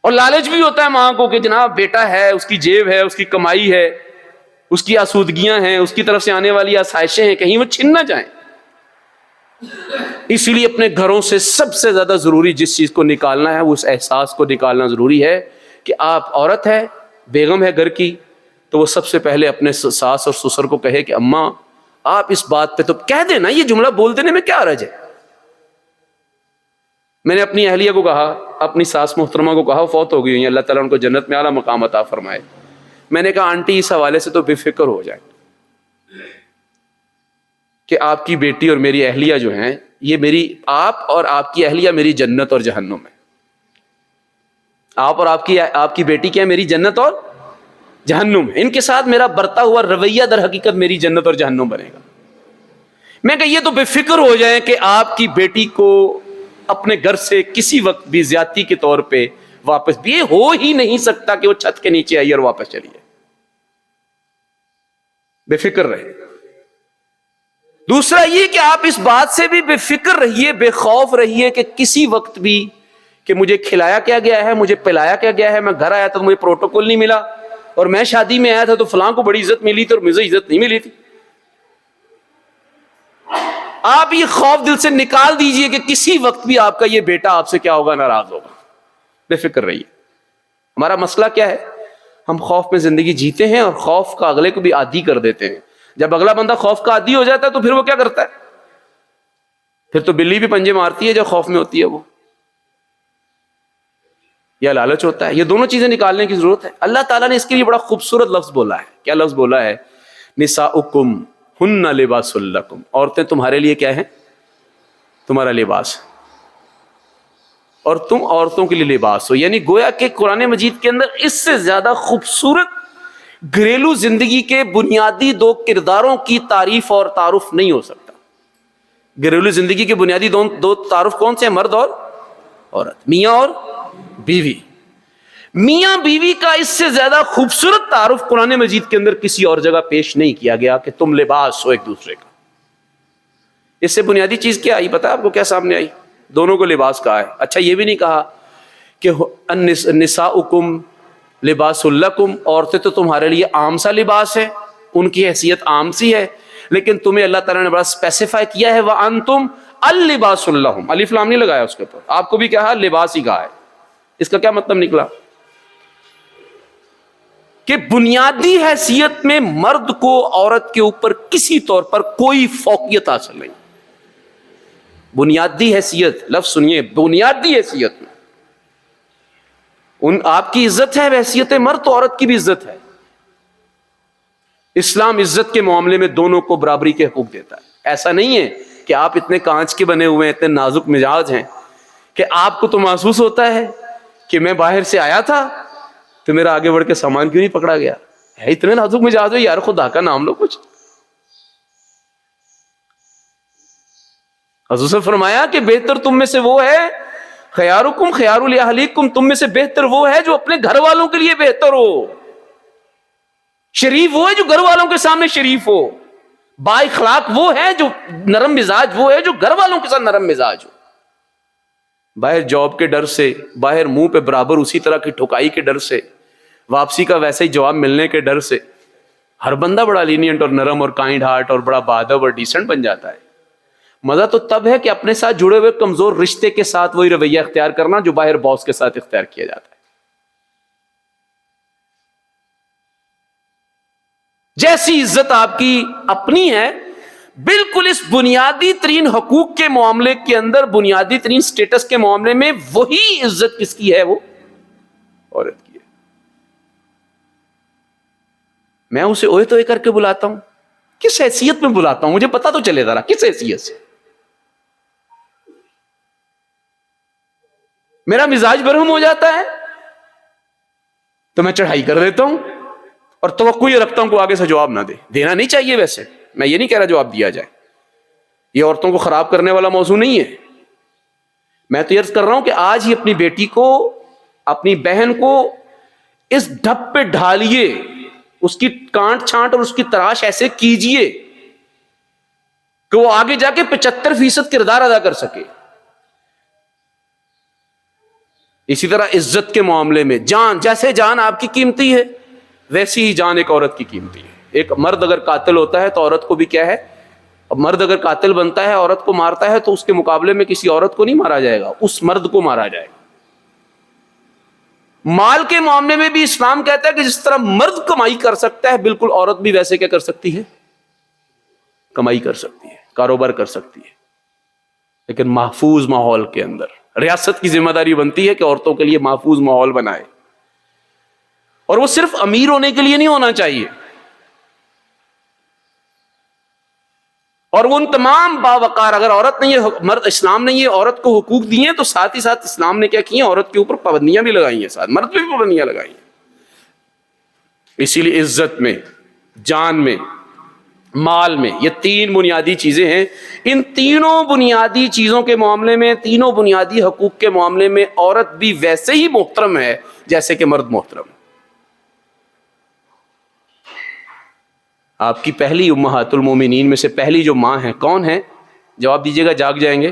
اور لالچ بھی ہوتا ہے ماں کو کہ جناب بیٹا ہے، اس کی جیب ہے، اس کی کمائی ہے، اس کی آسودگیاں ہیں، اس کی طرف سے آنے والی آسائشیں ہیں، کہیں وہ چھن نہ جائیں۔ اس لیے اپنے گھروں سے سب سے زیادہ ضروری جس چیز کو نکالنا ہے وہ اس احساس کو نکالنا ضروری ہے کہ آپ عورت ہے، بیگم ہے گھر کی، تو وہ سب سے پہلے اپنے ساس اور سسر کو کہے کہ اماں آپ اس بات پہ تو کہہ دینا، یہ جملہ بول دینے میں کیا حرج ہے۔ میں نے اپنی اہلیہ کو کہا، اپنی ساس محترمہ کو کہا، وہ فوت ہو گئی ہیں، اللہ تعالیٰ ان کو جنت میں اعلیٰ مقام عطا فرمائے، میں نے کہا آنٹی اس حوالے سے تو بے فکر ہو جائیں کہ آپ کی بیٹی اور میری اہلیہ جو ہیں، یہ میری، آپ اور آپ کی اہلیہ میری جنت اور جہنم ہے۔ آپ اور آپ کی بیٹی کیا ہے؟ میری جنت اور جہنم ہے۔ ان کے ساتھ میرا برتا ہوا رویہ در حقیقت میری جنت اور جہنم بنے گا۔ میں کہ یہ تو بے فکر ہو جائیں کہ آپ کی بیٹی کو اپنے گھر سے کسی وقت بھی زیادتی کے طور پہ واپس بھی، یہ ہو ہی نہیں سکتا کہ وہ چھت کے نیچے آئی اور واپس چلی جائے۔ بے فکر رہے۔ دوسرا یہ کہ آپ اس بات سے بھی بے فکر رہیے، بے خوف رہیے کہ کسی وقت بھی کہ مجھے کھلایا کیا گیا ہے، مجھے پلایا کیا گیا ہے، میں گھر آیا تھا تو مجھے پروٹوکول نہیں ملا، اور میں شادی میں آیا تھا تو فلاں کو بڑی عزت ملی تھی اور مجھے عزت نہیں ملی تھی۔ آپ یہ خوف دل سے نکال دیجئے کہ کسی وقت بھی آپ کا یہ بیٹا آپ سے کیا ہوگا؟ ناراض ہوگا۔ بے فکر رہیے۔ ہمارا مسئلہ کیا ہے؟ ہم خوف میں زندگی جیتے ہیں اور خوف کا اگلے کو بھی عادی کر دیتے ہیں۔ جب اگلا بندہ خوف کا عادی ہو جاتا ہے تو پھر وہ کیا کرتا ہے؟ پھر تو بلی بھی پنجے مارتی ہے جب خوف میں ہوتی ہے وہ، یا لالچ ہوتا ہے۔ یہ دونوں چیزیں نکالنے کی ضرورت ہے۔ اللہ تعالیٰ نے اس کے لیے بڑا خوبصورت لفظ بولا ہے۔ کیا لفظ بولا ہے؟ نساؤکم ہن لباس لکم، عورتیں تمہارے لیے کیا ہیں؟ تمہارا لباس، اور تم عورتوں کے لیے لباس ہو۔ یعنی گویا کہ قرآن مجید کے اندر اس سے زیادہ خوبصورت گھریلو زندگی کے بنیادی دو کرداروں کی تعریف اور تعارف نہیں ہو سکتا۔ گھریلو زندگی کے بنیادی دو تعارف کون سے ہیں؟ مرد اور عورت، میاں اور بیوی۔ میاں بیوی کا اس سے زیادہ خوبصورت تعارف قرآن مجید کے اندر کسی اور جگہ پیش نہیں کیا گیا کہ تم لباس ہو ایک دوسرے کا۔ اس سے بنیادی چیز کیا آئی پتہ ہے آپ کو؟ کیا سامنے آئی؟ دونوں کو لباس کہا ہے۔ اچھا یہ بھی نہیں کہا کہ نساؤکم لباس لکم، عورتیں تو تمہارے لیے عام سا لباس ہے، ان کی حیثیت عام سی ہے، لیکن تمہیں اللہ تعالیٰ نے بڑا اسپیسیفائی کیا ہے وَأَنْتُمْ اللباس لَهُمْ، الف لام نہیں لگایا اس کے اوپر، آپ کو بھی کہا لباس ہی کہا ہے۔ اس کا کیا مطلب نکلا؟ کہ بنیادی حیثیت میں مرد کو عورت کے اوپر کسی طور پر کوئی فوقیت حاصل نہیں۔ بنیادی حیثیت، لفظ سنیے، بنیادی حیثیت میں آپ کی عزت ہے، حیثیت مرد تو عورت کی بھی عزت ہے۔ اسلام عزت کے معاملے میں دونوں کو برابری کے حقوق دیتا ہے۔ ایسا نہیں ہے کہ آپ اتنے کانچ کے بنے ہوئے ہیں، اتنے نازک مزاج ہیں کہ آپ کو تو محسوس ہوتا ہے کہ میں باہر سے آیا تھا تو میرا آگے بڑھ کے سامان کیوں نہیں پکڑا گیا ہے؟ اتنے نازک مزاج ہو یار، خدا کا نام لو کچھ۔ حضور سے فرمایا کہ بہتر تم میں سے وہ ہے، خیارکم خیار لاہلیکم، تم میں سے بہتر وہ ہے جو اپنے گھر والوں کے لیے بہتر ہو۔ شریف وہ ہے جو گھر والوں کے سامنے شریف ہو، با اخلاق وہ ہے جو نرم مزاج وہ ہے جو گھر والوں کے ساتھ نرم مزاج ہو۔ باہر جاب کے ڈر سے، باہر منہ پہ برابر اسی طرح کی ٹھکائی کے ڈر سے، واپسی کا ویسے ہی جواب ملنے کے ڈر سے ہر بندہ بڑا لینینٹ اور نرم اور کائنڈ ہارٹ اور بڑا بادب اور ڈیسنٹ بن جاتا ہے۔ مزہ تو تب ہے کہ اپنے ساتھ جڑے ہوئے کمزور رشتے کے ساتھ وہی رویہ اختیار کرنا جو باہر باس کے ساتھ اختیار کیا جاتا ہے۔ جیسی عزت آپ کی اپنی ہے، بالکل اس بنیادی ترین حقوق کے معاملے کے اندر، بنیادی ترین سٹیٹس کے معاملے میں وہی عزت کس کی ہے؟ وہ عورت کی ہے۔ میں اسے اوے تو کر کے بلاتا ہوں، کس حیثیت میں بلاتا ہوں؟ مجھے پتا تو چلے ذرا کس حیثیت سے۔ میرا مزاج برہم ہو جاتا ہے تو میں چڑھائی کر دیتا ہوں اور توقع یہ رکھتا ہوں کہ آگے سے جواب نہ دے۔ دینا نہیں چاہیے، ویسے میں یہ نہیں کہہ رہا جواب دیا جائے، یہ عورتوں کو خراب کرنے والا موضوع نہیں ہے۔ میں تو عرض کر رہا ہوں کہ آج ہی اپنی بیٹی کو، اپنی بہن کو اس ڈھب پہ ڈھالیے، اس کی کانٹ چھانٹ اور اس کی تراش ایسے کیجئے کہ وہ آگے جا کے 75% کردار ادا کر سکے۔ اسی طرح عزت کے معاملے میں جان، جیسے جان آپ کی قیمتی ہے ویسی ہی جان ایک عورت کی قیمتی ہے. ایک مرد اگر قاتل ہوتا ہے تو عورت کو بھی کیا ہے، مرد اگر قاتل بنتا ہے عورت کو مارتا ہے تو اس کے مقابلے میں کسی عورت کو نہیں مارا جائے گا، اس مرد کو مارا جائے گا. مال کے معاملے میں بھی اسلام کہتا ہے کہ جس طرح مرد کمائی کر سکتا ہے بالکل عورت بھی ویسے کیا کر سکتی ہے، کمائی کر سکتی ہے، کاروبار کر سکتی ہے، لیکن محفوظ ماحول کے اندر. ریاست کی ذمہ داری بنتی ہے کہ عورتوں کے لیے محفوظ ماحول بنائے، اور وہ صرف امیر ہونے کے لیے نہیں ہونا چاہیے، اور وہ ان تمام باوقار، اگر عورت نے یہ مرد، اسلام نے یہ عورت کو حقوق دیے ہیں تو ساتھ ہی ساتھ اسلام نے کیا کی ہیں، عورت کے اوپر پابندیاں بھی لگائی ہیں، ساتھ مرد پہ بھی پابندیاں لگائی ہیں. اسی لیے عزت میں، جان میں، مال میں، یہ تین بنیادی چیزیں ہیں. ان تینوں بنیادی چیزوں کے معاملے میں، تینوں بنیادی حقوق کے معاملے میں عورت بھی ویسے ہی محترم ہے جیسے کہ مرد محترم. آپ کی پہلی امہات المومنین میں سے پہلی جو ماں ہیں کون ہیں؟ جواب دیجیے گا، جاگ جائیں گے.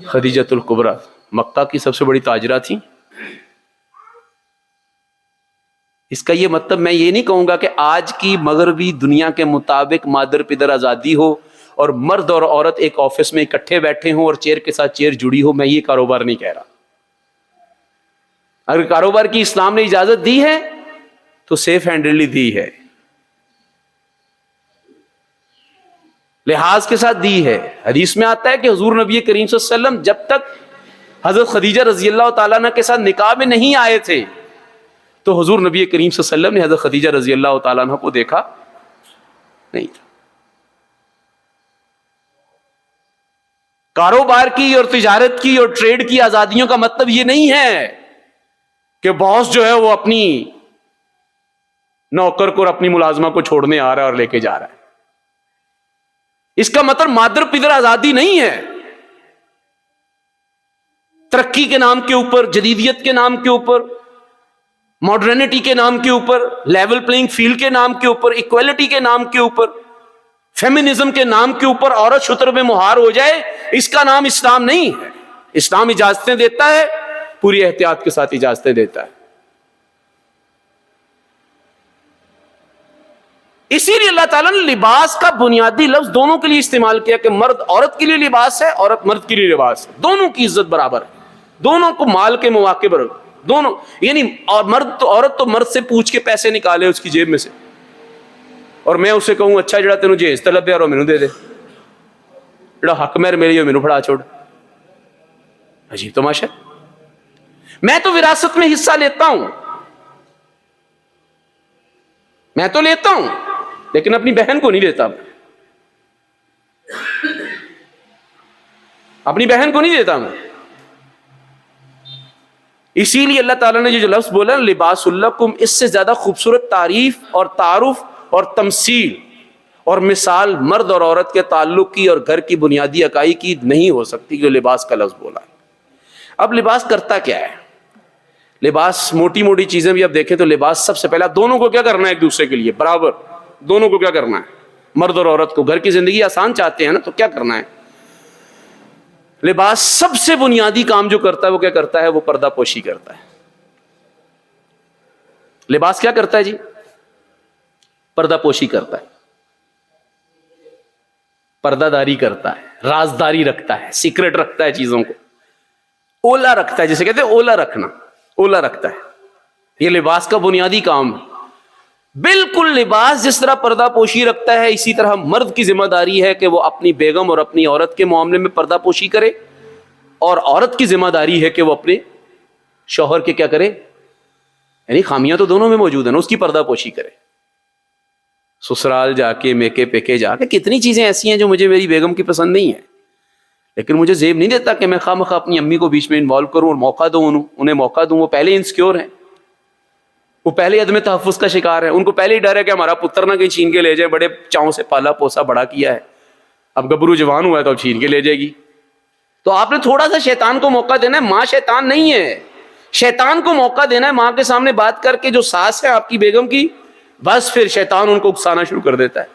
خدیجۃ الکبریٰ، مکہ کی سب سے بڑی تاجرہ تھیں. اس کا یہ مطلب میں یہ نہیں کہوں گا کہ آج کی مغربی دنیا کے مطابق مادر پدر آزادی ہو اور مرد اور عورت ایک آفس میں اکٹھے بیٹھے ہوں اور چیئر کے ساتھ چیئر جڑی ہو. میں یہ کاروبار نہیں کہہ رہا. اگر کاروبار کی اسلام نے اجازت دی ہے تو سیف ہینڈلی دی ہے، لحاظ کے ساتھ دی ہے. حدیث میں آتا ہے کہ حضور نبی کریم صلی اللہ علیہ وسلم جب تک حضرت خدیجہ رضی اللہ تعالیٰ عنہ کے ساتھ نکاح میں نہیں آئے تھے تو حضور نبی کریم صلی اللہ علیہ وسلم نے حضرت خدیجہ رضی اللہ تعالیٰ عنہ کو دیکھا نہیں تھا. کاروبار کی اور تجارت کی اور ٹریڈ کی آزادیوں کا مطلب یہ نہیں ہے کہ باس جو ہے وہ اپنی نوکر کو اور اپنی ملازمہ کو چھوڑنے آ رہا ہے اور لے کے جا رہا ہے. اس کا مطلب مادر پدر آزادی نہیں ہے. ترقی کے نام کے اوپر، جدیدیت کے نام کے اوپر، ماڈرنٹی کے نام کے اوپر، لیول پلینگ فیلڈ کے نام کے اوپر، ایکویلٹی کے نام کے اوپر، فیمنزم کے نام کے اوپر عورت شتر میں مہار ہو جائے، اس کا نام اسلام نہیں ہے. اسلام اجازتیں دیتا ہے، پوری احتیاط کے ساتھ اجازتیں دیتا ہے. اسی لیے اللہ تعالیٰ نے لباس کا بنیادی لفظ دونوں کے لیے استعمال کیا کہ مرد عورت کے لیے لباس ہے، عورت مرد کے لیے لباس ہے. دونوں کی عزت برابر ہے، دونوں کو مال کے مواقع پر، دونوں یعنی اور مرد تو عورت تو مرد سے پوچھ کے پیسے نکالے اس کی جیب میں سے، اور میں اسے کہوں اچھا جڑا تینوں جہیز طلب ہے اور مینوں دے دے، جڑا حق مہر میری مینوں پڑھا چھوڑ. عجیب تماشا. میں تو وراثت میں حصہ لیتا ہوں، میں تو لیتا ہوں، لیکن اپنی بہن کو نہیں دیتا. اپنی بہن کو نہیں دیتا میں. اسی لیے اللہ تعالیٰ نے جو لفظ بولا لباس لکم، اس سے زیادہ خوبصورت تعریف اور تعارف اور تمثیل اور مثال مرد اور عورت کے تعلق کی اور گھر کی بنیادی اکائی کی نہیں ہو سکتی جو لباس کا لفظ بولا. اب لباس کرتا کیا ہے؟ لباس موٹی موٹی چیزیں بھی اب دیکھیں تو لباس سب سے پہلے دونوں کو کیا کرنا ہے، ایک دوسرے کے لیے برابر، دونوں کو کیا کرنا ہے، مرد اور عورت کو گھر کی زندگی آسان چاہتے ہیں نا، تو کیا کرنا ہے؟ لباس سب سے بنیادی کام جو کرتا ہے وہ کیا کرتا ہے؟ وہ پردہ پوشی کرتا ہے. لباس کیا کرتا ہے جی؟ پردہ پوشی کرتا ہے، پردہ داری کرتا ہے، رازداری رکھتا ہے، سیکرٹ رکھتا ہے چیزوں کو، اولا رکھتا ہے، جسے کہتے ہیں اولا رکھنا، اولا رکھتا ہے. یہ لباس کا بنیادی کام ہے. بالکل لباس جس طرح پردہ پوشی رکھتا ہے اسی طرح مرد کی ذمہ داری ہے کہ وہ اپنی بیگم اور اپنی عورت کے معاملے میں پردہ پوشی کرے، اور عورت کی ذمہ داری ہے کہ وہ اپنے شوہر کے کیا کرے، یعنی خامیاں تو دونوں میں موجود ہیں نا، اس کی پردہ پوشی کرے. سسرال جا کے میکے پیکے جا کے کتنی چیزیں ایسی ہیں جو مجھے میری بیگم کی پسند نہیں ہے، لیکن مجھے زیب نہیں دیتا کہ میں خواہ مخواہ اپنی امی کو بیچ میں انوالو کروں اور موقع دوں، انہیں موقع دوں. وہ پہلے انسیکیور ہیں، وہ پہلے عدم تحفظ کا شکار ہے، ان کو پہلے ہی ڈر ہے کہ ہمارا پتر نہ کہیں چھین کے لے جائے، بڑے چاؤں سے پالا پوسا بڑا کیا ہے، اب گبرو جوان ہوا ہے تو اب چھین کے لے جائے گی. تو آپ نے تھوڑا سا شیطان کو موقع دینا ہے. ماں شیطان نہیں ہے، شیطان کو موقع دینا ہے. ماں کے سامنے بات کر کے جو ساس ہے آپ کی بیگم کی، بس پھر شیطان ان کو اکسانا شروع کر دیتا ہے.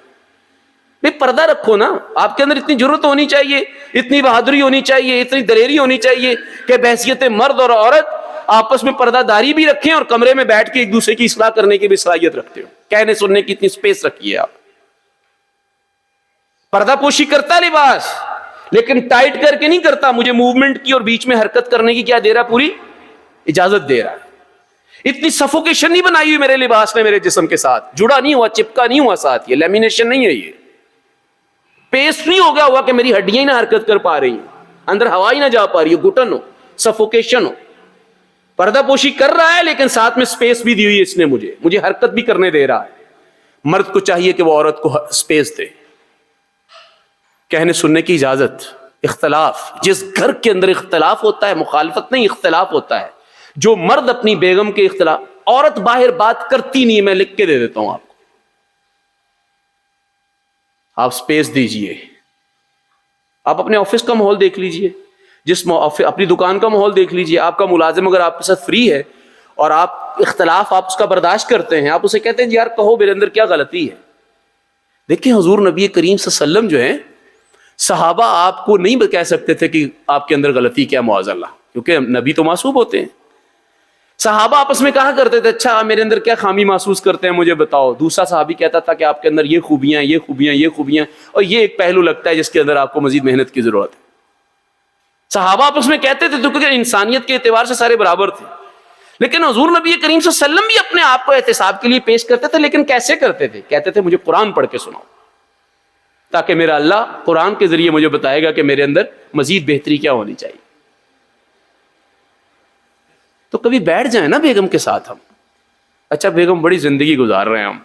بھائی پردہ رکھو نا. آپ کے اندر اتنی جرت ہونی چاہیے, اتنی بہادری ہونی چاہیے, اتنی دلیری ہونی چاہیے کہ بحیثیت مرد اور عورت آپس میں پردہ داری بھی رکھیں اور کمرے میں بیٹھ کے ایک دوسرے کی اصلاح کرنے کی بھی صلاحیت رکھتے ہو. کہنے سننے کی اتنی سپیس رکھیے آپ. پردہ پوشی کرتا لباس, لیکن ٹائٹ کر کے نہیں کرتا. مجھے موومنٹ کی اور بیچ میں حرکت کرنے کی کیا دے رہا, پوری اجازت دے رہا ہے. اتنی سفوکیشن نہیں بنائی ہوئی میرے لباس نے میرے جسم کے ساتھ, جڑا نہیں ہوا, چپکا نہیں ہوا ساتھ, یہ لیمینیشن نہیں ہے, یہ پیسٹ نہیں ہو گیا ہوا کہ میری ہڈیاں ہی نہ حرکت کر پا رہی ہیں, اندر ہوا ہی نہ جا پا رہی ہے, گھٹن ہو, سفوکیشن ہو. پردہ پوشی کر رہا ہے لیکن ساتھ میں سپیس بھی دی ہوئی ہے اس نے, مجھے حرکت بھی کرنے دے رہا ہے. مرد کو چاہیے کہ وہ عورت کو سپیس دے. کہنے سننے کی اجازت. اختلاف, جس گھر کے اندر اختلاف ہوتا ہے, مخالفت نہیں اختلاف ہوتا ہے. جو مرد اپنی بیگم کے اختلاف, عورت باہر بات کرتی نہیں, میں لکھ کے دے دیتا ہوں آپ کو, آپ سپیس دیجئے. آپ اپنے آفس کا ماحول دیکھ لیجئے, اپنی دکان کا ماحول دیکھ لیجئے. آپ کا ملازم اگر آپ کے ساتھ فری ہے اور آپ اختلاف آپ اس کا برداشت کرتے ہیں, آپ اسے کہتے ہیں جی یار کہو میرے اندر کیا غلطی ہے. دیکھیں حضور نبی کریم صلی اللہ علیہ وسلم جو ہیں, صحابہ آپ کو نہیں کہہ سکتے تھے کہ آپ کے اندر غلطی کیا معاذ اللہ, کیونکہ نبی تو معصوم ہوتے ہیں. صحابہ آپس میں کہا کرتے تھے اچھا میرے اندر کیا خامی محسوس کرتے ہیں مجھے بتاؤ. دوسرا صحابی کہتا تھا کہ آپ کے اندر یہ خوبیاں, یہ خوبیاں, یہ خوبیاں, اور یہ ایک پہلو لگتا ہے جس کے اندر آپ کو مزید محنت کی ضرورت ہے. صحابہ آپس میں کہتے تھے, تو کیونکہ انسانیت کے اعتبار سے سارے برابر تھے. لیکن حضور نبی کریم صلی اللہ علیہ وسلم بھی اپنے آپ کو احتساب کے لیے پیش کرتے تھے, لیکن کیسے کرتے تھے؟ کہتے تھے مجھے قرآن پڑھ کے سناؤ, تاکہ میرا اللہ قرآن کے ذریعے مجھے بتائے گا کہ میرے اندر مزید بہتری کیا ہونی چاہیے. تو کبھی بیٹھ جائیں نا بیگم کے ساتھ ہم, اچھا بیگم بڑی زندگی گزار رہے ہیں ہم,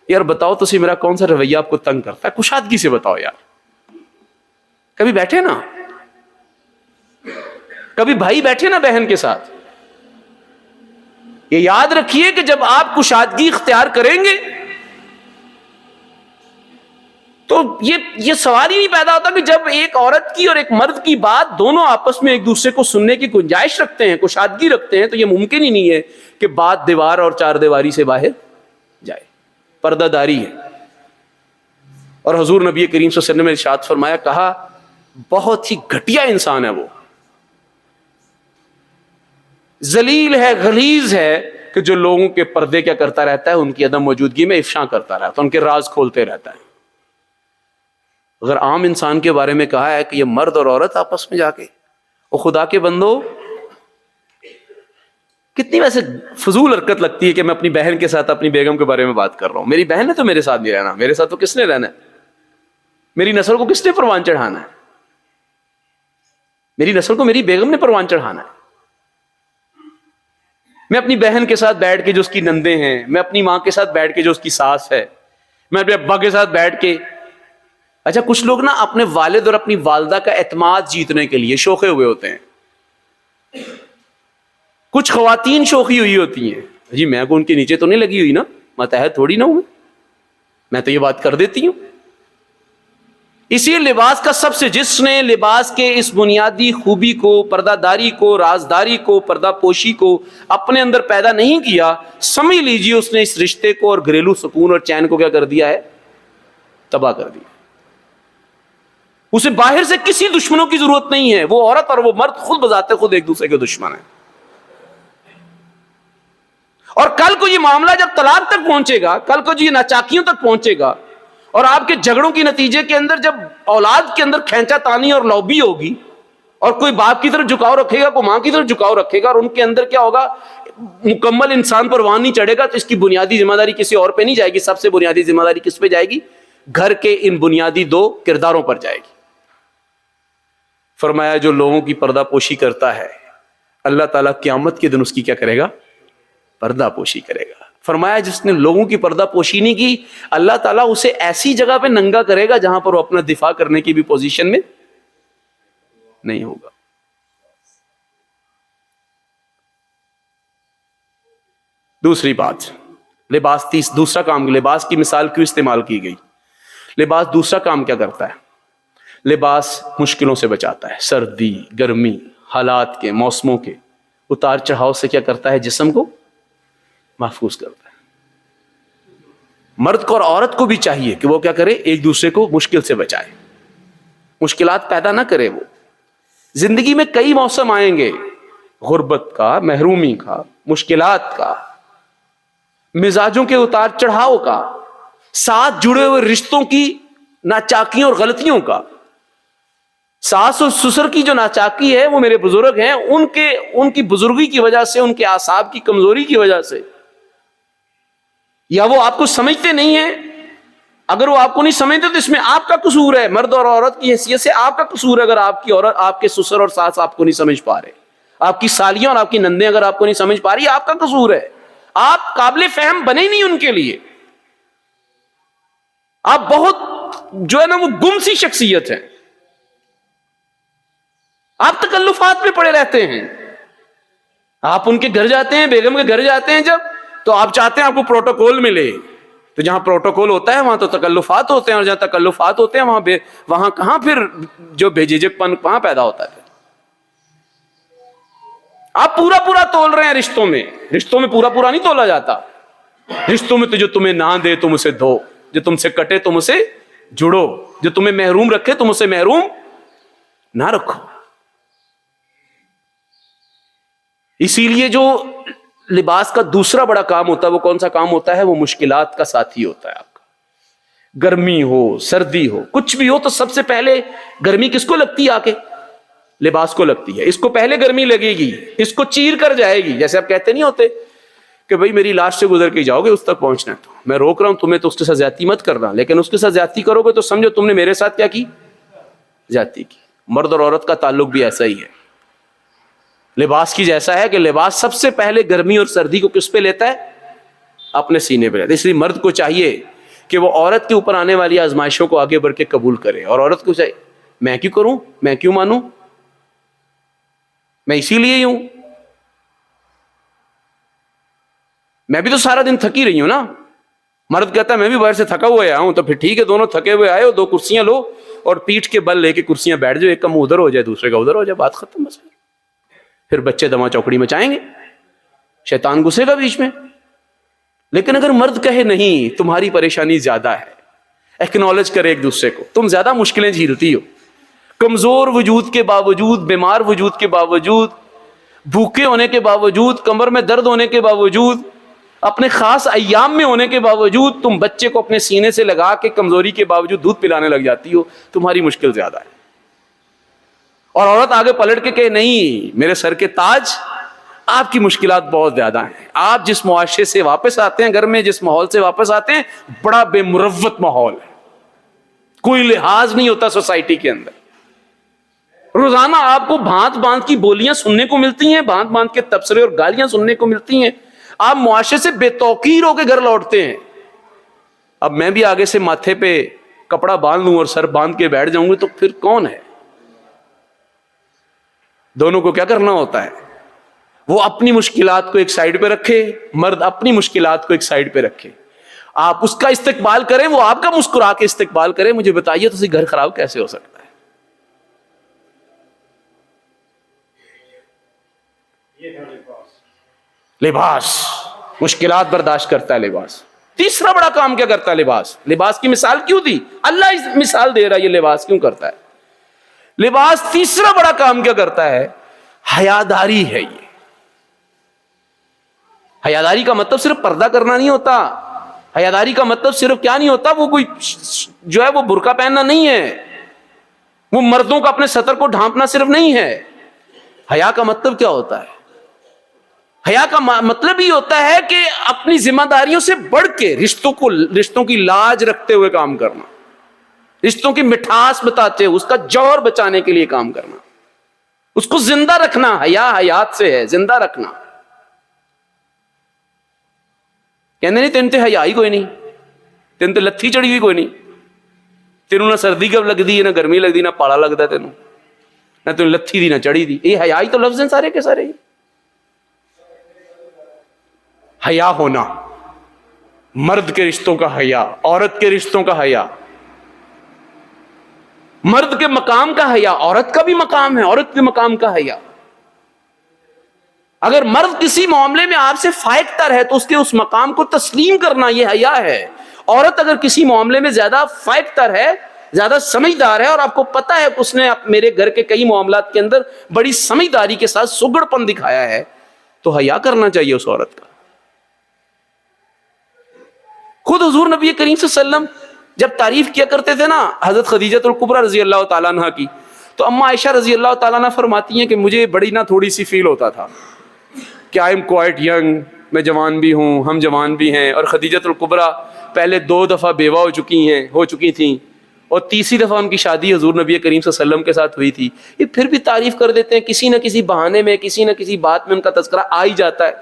یار بتاؤ تو میرا کون سا رویہ آپ کو تنگ کرتا ہے, کشادگی سے بتاؤ یار. کبھی بیٹھے نا, کبھی بھائی بیٹھے نا بہن کے ساتھ, یہ یاد رکھیے کہ جب آپ کشادگی اختیار کریں گے تو یہ سوال ہی نہیں پیدا ہوتا کہ جب ایک عورت کی اور ایک مرد کی بات دونوں آپس میں ایک دوسرے کو سننے کی گنجائش رکھتے ہیں, کشادگی رکھتے ہیں, تو یہ ممکن ہی نہیں ہے کہ بات دیوار اور چار دیواری سے باہر جائے. پردہ داری ہے. اور حضور نبی کریم صلی اللہ علیہ وسلم نے ارشاد فرمایا, کہا بہت ہی گھٹیا انسان ہے وہ, ذلیل ہے, غلیظ ہے, کہ جو لوگوں کے پردے کیا کرتا رہتا ہے, ان کی عدم موجودگی میں افشاں کرتا رہتا ہے, ان کے راز کھولتے رہتا ہے. اگر عام انسان کے بارے میں کہا ہے کہ یہ مرد اور عورت آپس میں جا کے, اور خدا کے بندو کتنی ویسے فضول حرکت لگتی ہے کہ میں اپنی بہن کے ساتھ اپنی بیگم کے بارے میں بات کر رہا ہوں. میری بہن نے تو میرے ساتھ نہیں رہنا, میرے ساتھ تو کس نے رہنا ہے, میری نسل کو کس نے پروان چڑھانا ہے, میری نسل کو میری بیگم نے پروان چڑھانا ہے. میں اپنی بہن کے ساتھ بیٹھ کے جو اس کی نندیں ہیں, میں اپنی ماں کے ساتھ بیٹھ کے جو اس کی ساس ہے, میں اپنے ابا کے ساتھ بیٹھ کے. اچھا کچھ لوگ نا اپنے والد اور اپنی والدہ کا اعتماد جیتنے کے لیے شوخے ہوئے ہوتے ہیں. کچھ خواتین شوخی ہوئی ہوتی ہیں, جی میں کو ان کے نیچے تو نہیں لگی ہوئی نا, ماتحت تھوڑی نہ ہوں, میں تو یہ بات کر دیتی ہوں. اسی لباس کا سب سے, جس نے لباس کے اس بنیادی خوبی کو, پردہ داری کو, رازداری کو, پردہ پوشی کو اپنے اندر پیدا نہیں کیا, سمجھ لیجیے اس نے اس رشتے کو اور گھریلو سکون اور چین کو کیا کر دیا ہے, تباہ کر دیا. اسے باہر سے کسی دشمنوں کی ضرورت نہیں ہے, وہ عورت اور وہ مرد خود بذات خود ایک دوسرے کے دشمن ہیں. اور کل کو یہ معاملہ جب طلاق تک پہنچے گا, کل کو یہ ناچاکیوں تک پہنچے گا, اور آپ کے جھگڑوں کی نتیجے کے اندر جب اولاد کے اندر کھینچا تانی اور لوبی ہوگی, اور کوئی باپ کی طرف جھکاؤ رکھے گا, کوئی ماں کی طرف جھکاؤ رکھے گا, اور ان کے اندر کیا ہوگا, مکمل انسان پر وہاں نہیں چڑھے گا, تو اس کی بنیادی ذمہ داری کسی اور پہ نہیں جائے گی. سب سے بنیادی ذمہ داری کس پہ جائے گی؟ گھر کے ان بنیادی دو کرداروں پر جائے گی. فرمایا جو لوگوں کی پردہ پوشی کرتا ہے, اللہ تعالیٰ قیامت کے دن اس کی کیا کرے گا؟ پردہ پوشی کرے گا. فرمایا جس نے لوگوں کی پردہ پوشی نہیں کی, اللہ تعالیٰ اسے ایسی جگہ پہ ننگا کرے گا جہاں پر وہ اپنا دفاع کرنے کی بھی پوزیشن میں نہیں ہوگا. دوسری بات, لباس. دوسرا کام, لباس کی مثال کیوں استعمال کی گئی؟ لباس دوسرا کام کیا کرتا ہے؟ لباس مشکلوں سے بچاتا ہے, سردی, گرمی, حالات کے, موسموں کے اتار چڑھاؤ سے کیا کرتا ہے؟ جسم کو محفوظ کرتا ہے. مرد کو اور عورت کو بھی چاہیے کہ وہ کیا کرے, ایک دوسرے کو مشکل سے بچائے, مشکلات پیدا نہ کرے. وہ زندگی میں کئی موسم آئیں گے, غربت کا, محرومی کا, مشکلات کا, مزاجوں کے اتار چڑھاؤ کا, ساتھ جڑے ہوئے رشتوں کی ناچاکیوں اور غلطیوں کا. ساس اور سسر کی جو ناچاکی ہے وہ میرے بزرگ ہیں, ان کی بزرگی کی وجہ سے, ان کے اعصاب کی کمزوری کی وجہ سے, یا وہ آپ کو سمجھتے نہیں ہیں. اگر وہ آپ کو نہیں سمجھتے تو اس میں آپ کا قصور ہے, مرد اور عورت کی حیثیت سے آپ کا قصور ہے. اگر آپ کی عورت, آپ کے سسر اور ساس آپ کو نہیں سمجھ پا رہے, آپ کی سالیاں اور آپ کی نندیں اگر آپ کو نہیں سمجھ پا رہی, آپ کا قصور ہے. آپ قابل فہم بنے نہیں ان کے لیے. آپ بہت جو ہے نا وہ گم سی شخصیت ہے. آپ تکلفات میں پڑے رہتے ہیں. آپ ان کے گھر جاتے ہیں, بیگم کے گھر جاتے ہیں جب, تو آپ چاہتے ہیں آپ کو پروٹوکول ملے. تو جہاں پروٹوکول ہوتا ہے وہاں تو تکلفات ہوتے ہیں, اور جہاں تکلفات ہوتے ہیں وہاں کہاں پھر جو بے جھجک پن کہاں پیدا ہوتا ہے. آپ پورا تول رہے ہیں رشتوں میں پورا نہیں تولا جاتا. رشتوں میں تو جو تمہیں نہ دے تم اسے دو, جو تم سے کٹے تم اسے جڑو, جو تمہیں محروم رکھے تم اسے محروم نہ رکھو. اسی لیے جو لباس کا دوسرا بڑا کام ہوتا ہے وہ کون سا کام ہوتا ہے؟ وہ مشکلات کا ساتھی ہوتا ہے. آپ کا گرمی ہو, سردی ہو, کچھ بھی ہو, تو سب سے پہلے گرمی کس کو لگتی ہے؟ آ کے لباس کو لگتی ہے. اس کو پہلے گرمی لگے گی, اس کو چیر کر جائے گی. جیسے آپ کہتے نہیں ہوتے کہ بھائی میری لاش سے گزر کے جاؤ گے, اس تک پہنچنا ہے, تو میں روک رہا ہوں تمہیں, تو اس کے ساتھ زیادتی مت کرنا, لیکن اس کے ساتھ زیادتی کرو گے تو سمجھو تم نے میرے ساتھ کیا کی؟ زیادتی کی. مرد اور عورت کا تعلق بھی ایسا ہی ہے, لباس کی جیسا ہے کہ لباس سب سے پہلے گرمی اور سردی کو کس پہ لیتا ہے؟ اپنے سینے پہ لیتا ہے. اس لیے مرد کو چاہیے کہ وہ عورت کے اوپر آنے والی آزمائشوں کو آگے بڑھ کے قبول کرے, اور عورت کو چاہیے میں کیوں کروں, میں کیوں مانوں, میں اسی لیے ہی ہوں, میں بھی تو سارا دن تھکی رہی ہوں نا. مرد کہتا ہے میں بھی باہر سے تھکا ہوا آیا ہوں, تو پھر ٹھیک ہے, دونوں تھکے ہوئے آئے ہو, 2 کرسیاں لو اور پیٹھ کے بل لے کے کرسیاں بیٹھ جاؤ, ایک کا منہ ادھر ہو جائے دوسرے کا ادھر ہو جائے, بات ختم. بس پھر بچے دما چوکڑی مچائیں گے, شیطان گھسے گا بیچ میں. لیکن اگر مرد کہے نہیں تمہاری پریشانی زیادہ ہے, ایکنالج کرے ایک دوسرے کو, تم زیادہ مشکلیں جھیلتی ہو, کمزور وجود کے باوجود, بیمار وجود کے باوجود, بھوکے ہونے کے باوجود, کمر میں درد ہونے کے باوجود, اپنے خاص ایام میں ہونے کے باوجود, تم بچے کو اپنے سینے سے لگا کے کمزوری کے باوجود دودھ پلانے لگ جاتی ہو. تمہاری مشکل زیادہ ہے. اور عورت آگے پلٹ کے کہے نہیں میرے سر کے تاج, آپ کی مشکلات بہت زیادہ ہیں. آپ جس معاشرے سے واپس آتے ہیں, گھر میں جس ماحول سے واپس آتے ہیں, بڑا بے مروت ماحول ہے, کوئی لحاظ نہیں ہوتا سوسائٹی کے اندر. روزانہ آپ کو بھانت بھانت کی بولیاں سننے کو ملتی ہیں, بھانت بھانت کے تبصرے اور گالیاں سننے کو ملتی ہیں. آپ معاشرے سے بے توقیر ہو کے گھر لوٹتے ہیں. اب میں بھی آگے سے ماتھے پہ کپڑا باندھ لوں اور سر باندھ کے بیٹھ جاؤں گی تو پھر کون ہے؟ دونوں کو کیا کرنا ہوتا ہے؟ وہ اپنی مشکلات کو ایک سائیڈ پہ رکھے, مرد اپنی مشکلات کو ایک سائیڈ پہ رکھے. آپ اس کا استقبال کریں, وہ آپ کا مسکرا کے استقبال کرے. مجھے بتائیے تو گھر خراب کیسے ہو سکتا ہے؟ لباس مشکلات برداشت کرتا ہے. لباس تیسرا بڑا کام کیا کرتا ہے؟ لباس کی مثال کیوں دی اللہ؟ اس مثال دے رہا ہے, یہ لباس کیوں کرتا ہے؟ لباس تیسرا بڑا کام کیا کرتا ہے؟ حیاداری ہے. یہ حیاداری کا مطلب صرف پردہ کرنا نہیں ہوتا. حیاداری کا مطلب صرف کیا نہیں ہوتا, وہ کوئی جو ہے وہ برقع پہننا نہیں ہے, وہ مردوں کا اپنے سطر کو ڈھانپنا صرف نہیں ہے. حیا کا مطلب کیا ہوتا ہے؟ حیا کا مطلب یہ ہوتا ہے کہ اپنی ذمہ داریوں سے بڑھ کے رشتوں کی لاج رکھتے ہوئے کام کرنا, رشتوں کی مٹھاس بتاتے ہوئے اس کا جوہر بچانے کے لیے کام کرنا, اس کو زندہ رکھنا. حیا حیات سے ہے, زندہ رکھنا. کہنے نہیں تین تے حیا ہی کوئی نہیں, تین تے لتھی چڑی ہوئی کوئی نہیں, تینوں نہ سردی کب لگتی ہے, نہ گرمی لگتی, نہ پالا لگتا تینوں, نہ تین لتھی دی نہ چڑی دی. یہ حیا ہی تو لفظ ہیں سارے کے سارے. حیا ہونا, مرد کے رشتوں کا حیا, عورت کے رشتوں کا حیا. مرد کے مقام کا حیا, عورت کا بھی مقام ہے, عورت کے مقام کا حیا. اگر مرد کسی معاملے میں آپ سے فائق تر ہے تو اس کے اس مقام کو تسلیم کرنا یہ حیا ہے. عورت اگر کسی معاملے میں زیادہ فائق تر ہے, زیادہ سمجھدار ہے, اور آپ کو پتا ہے اس نے میرے گھر کے کئی معاملات کے اندر بڑی سمجھداری کے ساتھ سگڑ پن دکھایا ہے, تو حیا کرنا چاہیے اس عورت کا. خود حضور نبی کریم صلی اللہ علیہ وسلم جب تعریف کیا کرتے تھے نا حضرت خدیجہ الکبریٰ رضی اللہ تعالیٰ عنہ کی, تو اما عائشہ رضی اللہ تعالیٰ عنہ فرماتی ہیں کہ مجھے بڑی نا تھوڑی سی فیل ہوتا تھا کہ آئی ایم کوائٹ ینگ, میں جوان بھی ہوں, ہم جوان بھی ہیں, اور خدیجہ الکبریٰ پہلے 2 دفعہ بیوہ ہو چکی تھیں, اور تیسری دفعہ ان کی شادی حضور نبی کریم صلی اللہ علیہ وسلم کے ساتھ ہوئی تھی. یہ پھر بھی تعریف کر دیتے ہیں, کسی نہ کسی بہانے میں, کسی نہ کسی بات میں ان کا تذکرہ آ ہی جاتا ہے.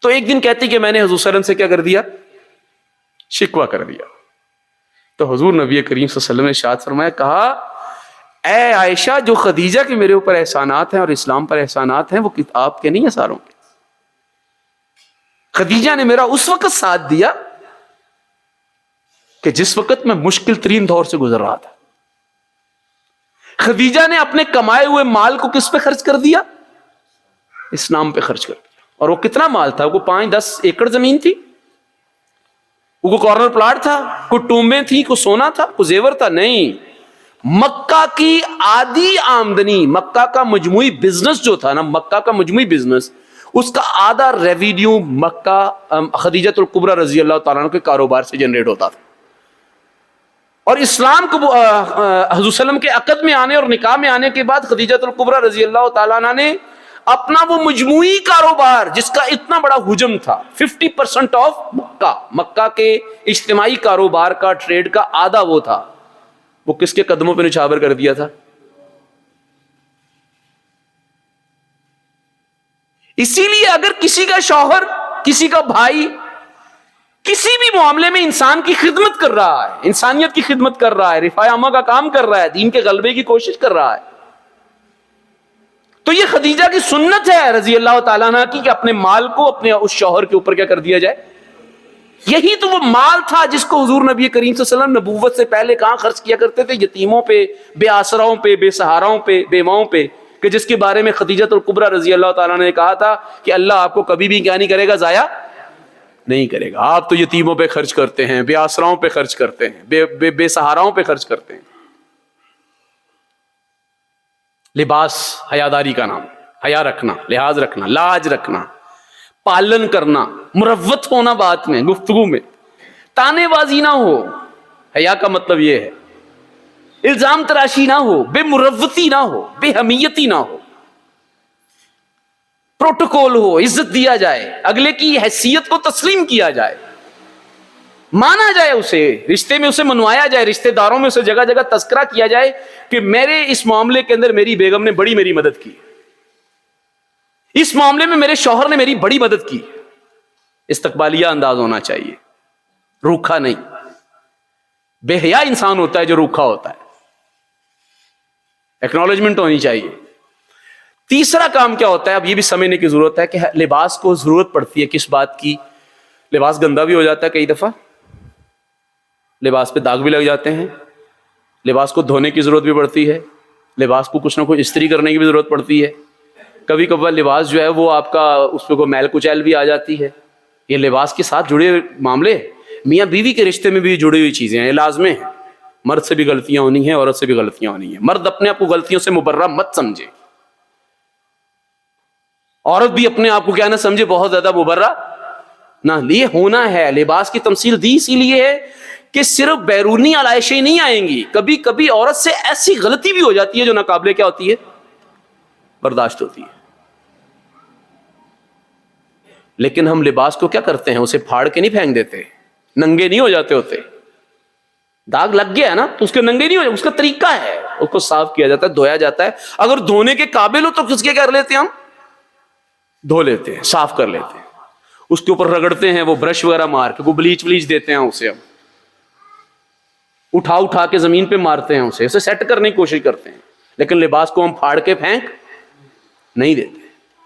تو ایک دن کہتی کہ میں نے حضور صلی اللہ علیہ وسلم سے کیا کر دیا, شکوہ کر دیا. تو حضور نبی کریم صلی اللہ علیہ وسلم نے ارشاد فرمایا, کہا اے عائشہ, جو خدیجہ کے میرے اوپر احسانات ہیں اور اسلام پر احسانات ہیں وہ آپ کے نہیں ہیں ساروں کے. خدیجہ نے میرا اس وقت ساتھ دیا کہ جس وقت میں مشکل ترین دور سے گزر رہا تھا. خدیجہ نے اپنے کمائے ہوئے مال کو کس پہ خرچ کر دیا؟ اسلام پہ خرچ کر دیا. اور وہ کتنا مال تھا؟ وہ 5-10 ایکڑ زمین تھی, وہ کارنر پلاٹ تھا, کوئی ٹومبیں تھیں, کوئی سونا تھا, کوئی زیور تھا؟ نہیں. مکہ کی آدھی آمدنی, مکہ کا مجموعی بزنس جو تھا نا, مکہ کا مجموعی بزنس, اس کا آدھا ریوینیو مکہ خدیجہ الکبریٰ رضی اللہ تعالیٰ عنہ کے کاروبار سے جنریٹ ہوتا تھا. اور اسلام کو حضور وسلم کے عقد میں آنے اور نکاح میں آنے کے بعد خدیجہ الکبریٰ رضی اللہ تعالیٰ عنہ نے اپنا وہ مجموعی کاروبار جس کا اتنا بڑا حجم تھا, 50% آف مکہ کے اجتماعی کاروبار کا, ٹریڈ کا آدھا وہ تھا, وہ کس کے قدموں پہ نچھاور کر دیا تھا؟ اسی لیے اگر کسی کا شوہر, کسی کا بھائی کسی بھی معاملے میں انسان کی خدمت کر رہا ہے, انسانیت کی خدمت کر رہا ہے, رفاع عامہ کا کام کر رہا ہے, دین کے غلبے کی کوشش کر رہا ہے, تو یہ خدیجہ کی سنت ہے رضی اللہ تعالیٰ عنہ کی کہ اپنے مال کو اپنے اس شوہر کے اوپر کیا کر دیا جائے. یہی تو وہ مال تھا جس کو حضور نبی کریم صلی اللہ علیہ وسلم نبوت سے پہلے کہاں خرچ کیا کرتے تھے؟ یتیموں پہ, بے آسراؤں پہ, بے سہاراؤں پہ, بیواؤں پہ, کہ جس کے بارے میں خدیجہ الکبریٰ رضی اللہ تعالیٰ نے کہا تھا کہ اللہ آپ کو کبھی بھی کیا نہیں کرے گا, ضائع نہیں کرے گا. آپ تو یتیموں پہ خرچ کرتے ہیں, بے آسراؤں پہ خرچ کرتے ہیں, بے سہاراؤں پہ خرچ کرتے ہیں. لباس حیاداری کا نام, حیا رکھنا, لحاظ رکھنا, لاج رکھنا, پالن کرنا, مروت ہونا, بات میں, گفتگو میں تانے بازی نہ ہو. حیا کا مطلب یہ ہے الزام تراشی نہ ہو, بے مروتی نہ ہو, بے حمیتی نہ ہو, پروٹوکول ہو, عزت دیا جائے, اگلے کی حیثیت کو تسلیم کیا جائے, مانا جائے, اسے رشتے میں اسے منوایا جائے, رشتہ داروں میں اسے جگہ جگہ تذکرہ کیا جائے کہ میرے اس معاملے کے اندر میری بیگم نے بڑی میری مدد کی, اس معاملے میں میرے شوہر نے میری بڑی مدد کی. استقبالیہ انداز ہونا چاہیے, روکھا نہیں. بے حیا انسان ہوتا ہے جو روکھا ہوتا ہے. ایکنالجمنٹ ہونی چاہیے. تیسرا کام کیا ہوتا ہے, اب یہ بھی سمجھنے کی ضرورت ہے کہ لباس کو ضرورت پڑتی ہے کس بات کی. لباس گندا بھی ہو جاتا ہے, کئی دفعہ لباس پہ داغ بھی لگ جاتے ہیں, لباس کو دھونے کی ضرورت بھی پڑتی ہے, لباس کو کچھ نہ کچھ استری کرنے کی بھی ضرورت پڑتی ہے. کبھی کبھار لباس جو ہے وہ آپ کا اس پہ کوئی میل کچیل بھی آ جاتی ہے. یہ لباس کے ساتھ جڑے معاملے, میاں بیوی کے رشتے میں بھی جڑی ہوئی چیزیں ہیں, یہ لازمیں ہیں. مرد سے بھی غلطیاں ہونی ہیں, عورت سے بھی غلطیاں ہونی ہیں. مرد اپنے آپ کو غلطیوں سے مبرہ مت سمجھے, عورت بھی اپنے آپ کو کیا نہ سمجھے بہت زیادہ مبرہ نہ. یہ ہونا ہے. لباس کی تمثیل دی اسی لیے ہے کہ صرف بیرونی علائشیں نہیں آئیں گی, کبھی کبھی عورت سے ایسی غلطی بھی ہو جاتی ہے جو ناقابل کیا ہوتی ہے, برداشت ہوتی ہے. لیکن ہم لباس کو کیا کرتے ہیں, اسے پھاڑ کے نہیں پھینک دیتے, ننگے نہیں ہو جاتے ہوتے. داغ لگ گیا ہے نا تو اس کے ننگے نہیں ہو جاتے, اس کا طریقہ ہے, اس کو صاف کیا جاتا ہے, دھویا جاتا ہے. اگر دھونے کے قابل ہو تو کس کے کر لیتے ہیں, ہم دھو لیتے ہیں, صاف کر لیتے ہیں, اس کے اوپر رگڑتے ہیں وہ برش وغیرہ مار کے, وہ بلیچ دیتے ہیں اسے, ہم اٹھا کے زمین پہ مارتے ہیں, اسے سیٹ کرنے کی کوشش کرتے ہیں. لیکن لباس کو ہم پھاڑ کے پھینک نہیں دیتے.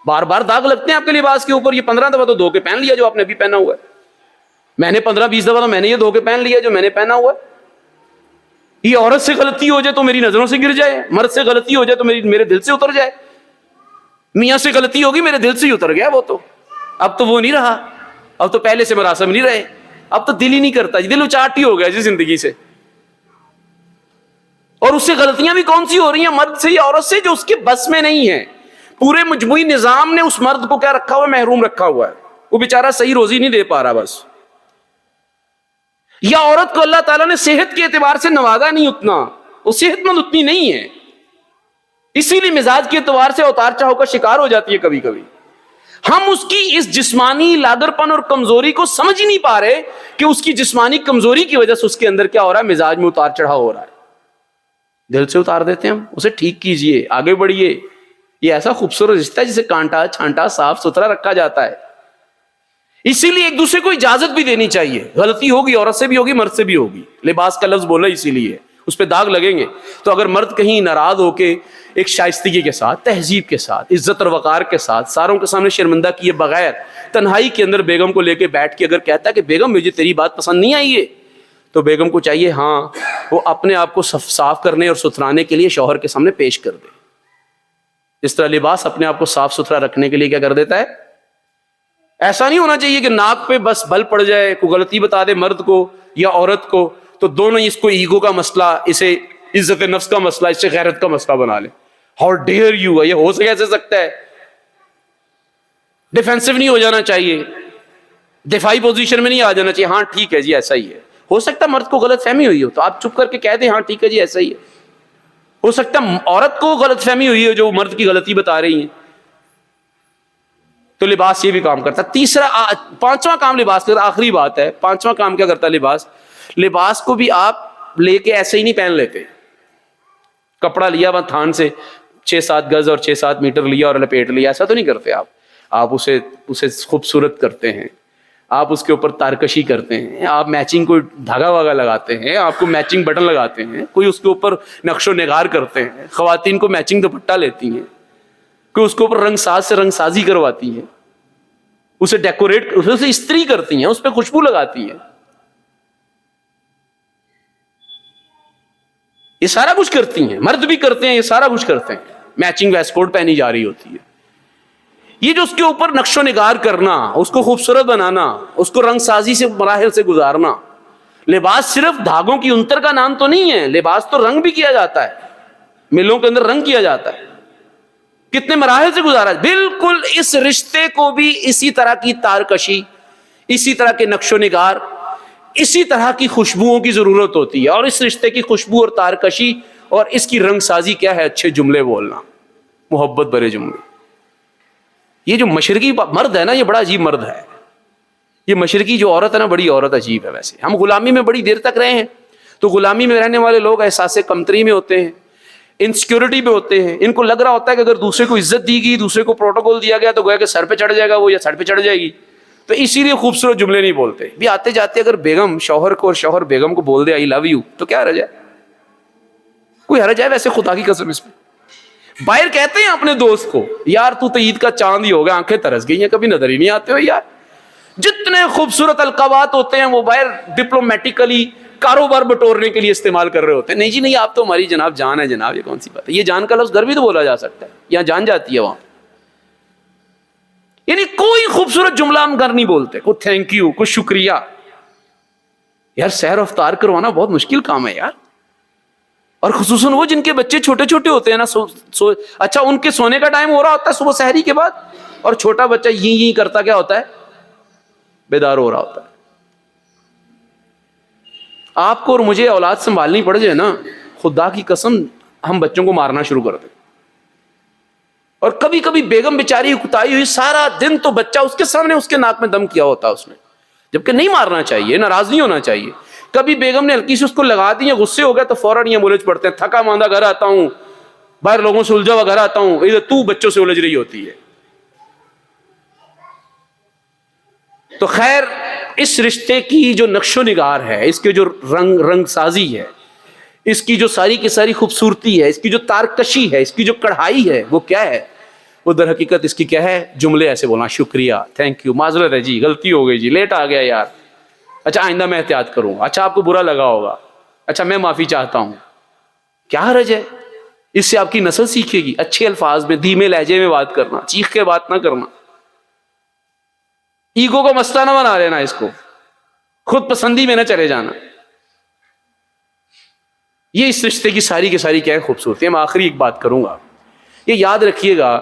بار بار داغ لگتے ہیں آپ کے لباس کے اوپر. یہ 15 دفعہ تو دھو کے پہن لیا جو آپ نے ابھی پہنا ہوا ہے, میں نے 15-20 دفعہ تو میں نے یہ دھو کے پہن لیا جو میں نے پہنا ہوا ہے. یہ عورت سے غلطی ہو جائے تو میری نظروں سے گر جائے, مرد سے غلطی ہو جائے تو میرے دل سے اتر جائے. میاں سے غلطی ہوگی میرے دل سے ہی اتر گیا وہ تو، اب تو وہ نہیں رہا، اب تو پہلے سے مراسم نہیں رہے، اب تو دل ہی نہیں کرتا جی، دل اچاٹ ہی ہو گیا جی زندگی سے. اور اس سے غلطیاں بھی کون سی ہو رہی ہیں؟ مرد سے یا عورت سے، جو اس کے بس میں نہیں ہے. پورے مجموعی نظام نے اس مرد کو کیا رکھا ہوا ہے؟ محروم رکھا ہوا ہے. وہ بیچارہ صحیح روزی نہیں دے پا رہا بس. یا عورت کو اللہ تعالیٰ نے صحت کے اعتبار سے نوازا نہیں اتنا، وہ صحت مند اتنی نہیں ہے، اسی لیے مزاج کے اعتبار سے اتار چڑھاؤ کا شکار ہو جاتی ہے کبھی کبھی. ہم اس کی اس جسمانی لاغرپن اور کمزوری کو سمجھ ہی نہیں پا رہے کہ اس کی جسمانی کمزوری کی وجہ سے اس کے اندر کیا ہو رہا ہے؟ مزاج میں اتار چڑھاؤ ہو رہا ہے. دل سے اتار دیتے ہیں ہم، اسے ٹھیک کیجئے، آگے بڑھیے. یہ ایسا خوبصورت رشتہ ہے جسے کانٹا چھانٹا صاف ستھرا رکھا جاتا ہے. اسی لیے ایک دوسرے کو اجازت بھی دینی چاہیے. غلطی ہوگی عورت سے بھی ہوگی، مرد سے بھی ہوگی. لباس کا لفظ بولا اسی لیے، اس پہ داغ لگیں گے. تو اگر مرد کہیں ناراض ہو کے ایک شائستگی کے ساتھ، تہذیب کے ساتھ، عزت اور وقار کے ساتھ، ساروں کے سامنے شرمندہ کیے بغیر تنہائی کے اندر بیگم کو لے کے بیٹھ کے اگر کہتا ہے کہ بیگم مجھے تیری بات پسند نہیں آئی ہے، تو بیگم کو چاہیے ہاں وہ اپنے آپ کو صاف کرنے اور ستھرانے کے لیے شوہر کے سامنے پیش کر دے. اس طرح لباس اپنے آپ کو صاف ستھرا رکھنے کے لیے کیا کر دیتا ہے؟ ایسا نہیں ہونا چاہیے کہ ناک پہ بس بل پڑ جائے، کوئی غلطی بتا دے مرد کو یا عورت کو تو دونوں اس کو ایگو کا مسئلہ، اسے عزت نفس کا مسئلہ، اسے غیرت کا مسئلہ بنا لیں. ہاؤ ڈیئر یو، یہ ہو کیسے سکتا ہے؟ ڈیفینسو نہیں ہو جانا چاہیے، دفاعی پوزیشن میں نہیں آ جانا چاہیے. ہاں ٹھیک ہے جی ایسا ہی ہے. ہو سکتا ہے مرد کو غلط فہمی ہوئی ہو تو آپ چپ کر کے کہہ دیں ہاں ٹھیک ہے جی ایسا ہی ہے. ہو سکتا ہے عورت کو غلط فہمی ہوئی ہے جو مرد کی غلطی بتا رہی ہیں. تو لباس یہ بھی کام کرتا ہے. پانچواں کام لباس کا، آخری بات ہے، پانچواں کام کیا کرتا ہے لباس؟ لباس کو بھی آپ لے کے ایسے ہی نہیں پہن لیتے. کپڑا لیا وہاں تھان سے 6-7 گز اور 6-7 میٹر لیا اور لپیٹ لیا، ایسا تو نہیں کرتے آپ. آپ اسے خوبصورت کرتے ہیں، آپ اس کے اوپر تارکشی کرتے ہیں، آپ میچنگ کوئی دھاگا واگا لگاتے ہیں، آپ کو میچنگ بٹن لگاتے ہیں، کوئی اس کے اوپر نقش و نگار کرتے ہیں. خواتین کو میچنگ دوپٹہ لیتی ہیں، کوئی اس کے اوپر رنگ ساز سے رنگ سازی کرواتی ہیں، اسے ڈیکوریٹ، اسے استری کرتی ہیں، اس پہ خوشبو لگاتی ہیں. یہ سارا کچھ کرتی ہیں، مرد بھی کرتے ہیں، یہ سارا کچھ کرتے ہیں. میچنگ ویسٹ کوٹ پہنی جا رہی ہوتی ہے. یہ جو اس کے اوپر نقش و نگار کرنا، اس کو خوبصورت بنانا، اس کو رنگ سازی سے مراحل سے گزارنا. لباس صرف دھاگوں کی انتر کا نام تو نہیں ہے، لباس تو رنگ بھی کیا جاتا ہے، ملوں کے اندر رنگ کیا جاتا ہے، کتنے مراحل سے گزارا ہے. بالکل اس رشتے کو بھی اسی طرح کی تارکشی، اسی طرح کے نقش و نگار، اسی طرح کی خوشبوؤں کی ضرورت ہوتی ہے. اور اس رشتے کی خوشبو اور تارکشی اور اس کی رنگ سازی کیا ہے؟ اچھے جملے بولنا، محبت بھرے جملے. یہ جو مشرقی مرد ہے نا، یہ بڑا عجیب مرد ہے. یہ مشرقی جو عورت ہے نا، بڑی عورت عجیب ہے. ویسے ہم غلامی میں بڑی دیر تک رہے ہیں، تو غلامی میں رہنے والے لوگ احساس کمتری میں ہوتے ہیں، انسیکیورٹی میں ہوتے ہیں. ان کو لگ رہا ہوتا ہے کہ اگر دوسرے کو عزت دی گئی، دوسرے کو پروٹوکول دیا گیا تو گویا کہ سر پہ چڑھ جائے گا وہ، یا سر پہ چڑھ جائے گی. تو اسی لیے خوبصورت جملے نہیں بولتے. بھی آتے جاتے اگر بیگم شوہر کو اور شوہر بیگم کو بول دے آئی لو یو، تو کیا حرج ہے؟ کوئی حرج ہے ویسے خدا کی قسم اس میں؟ باہر کہتے ہیں اپنے دوست کو یار تو عید کا چاند ہی ہو گیا، آنکھیں ترس گئی ہیں، کبھی نظر ہی نہیں آتے ہو یار. جتنے خوبصورت القابات ہوتے ہیں وہ باہر ڈپلومیٹیکلی کاروبار بٹورنے کے لیے استعمال کر رہے ہوتے ہیں. نہیں جی نہیں، آپ تو ہماری جناب جان ہے جناب، یہ کون سی بات ہے؟ یہ جان کا لفظ گھر بھی تو بولا جا سکتا ہے، یہاں جان جاتی ہے وہاں. یعنی کوئی خوبصورت جملہ ہم گھر نہیں بولتے، کوئی تھینک یو، کوئی شکریہ. یار سیر افطار کروانا بہت مشکل کام ہے یار. اور خصوصاً وہ جن کے بچے چھوٹے چھوٹے ہوتے ہیں نا، اچھا ان کے سونے کا ٹائم ہو رہا ہوتا ہے صبح سحری کے بعد، اور چھوٹا بچہ یہ کرتا کیا ہوتا ہے؟ بیدار ہو رہا ہوتا ہے. آپ کو اور مجھے اولاد سنبھالنی پڑ جائے نا، خدا کی قسم ہم بچوں کو مارنا شروع کر دیں. اور کبھی کبھی بیگم بیچاری اکتائی ہوئی سارا دن، تو بچہ اس کے سامنے اس کے ناک میں دم کیا ہوتا ہے اس نے، جبکہ نہیں مارنا چاہیے، ناراض نہیں ہونا چاہیے. کبھی بیگم نے ہلکی سے اس کو لگا دی، غصے ہو گیا تو فوراً یہ مولج پڑتے ہیں، تھکا ماندہ گھر آتا ہوں، باہر لوگوں سے الجھا ہوا گھر آتا ہوں، ادھر تو بچوں سے الجھ رہی ہوتی ہے. تو خیر اس رشتے کی جو نقش و نگار ہے، اس کے جو رنگ سازی ہے، اس کی جو ساری کی ساری خوبصورتی ہے، اس کی جو تارکشی ہے، اس کی جو کڑھائی ہے، وہ کیا ہے؟ وہ در حقیقت اس کی کیا ہے؟ جملے ایسے بولنا، شکریہ، تھینک یو، معذرت ہے جی، غلطی ہو گئی جی، لیٹ آ گیا یار، اچھا آئندہ میں احتیاط کروں، اچھا آپ کو برا لگا ہوگا، اچھا میں معافی چاہتا ہوں. کیا حرج ہے؟ اس سے آپ کی نسل سیکھے گی اچھے الفاظ میں، دھیمے لہجے میں بات کرنا، چیخ کے بات نہ کرنا، ایگو کو مسئلہ نہ بنا لینا، اس کو خود پسندی میں نہ چلے جانا۔ یہ اس رشتے کی ساری کی ساری کیا ہے خوبصورتی ہے۔ میں آخری ایک بات کروں گا، یہ یاد رکھیے گا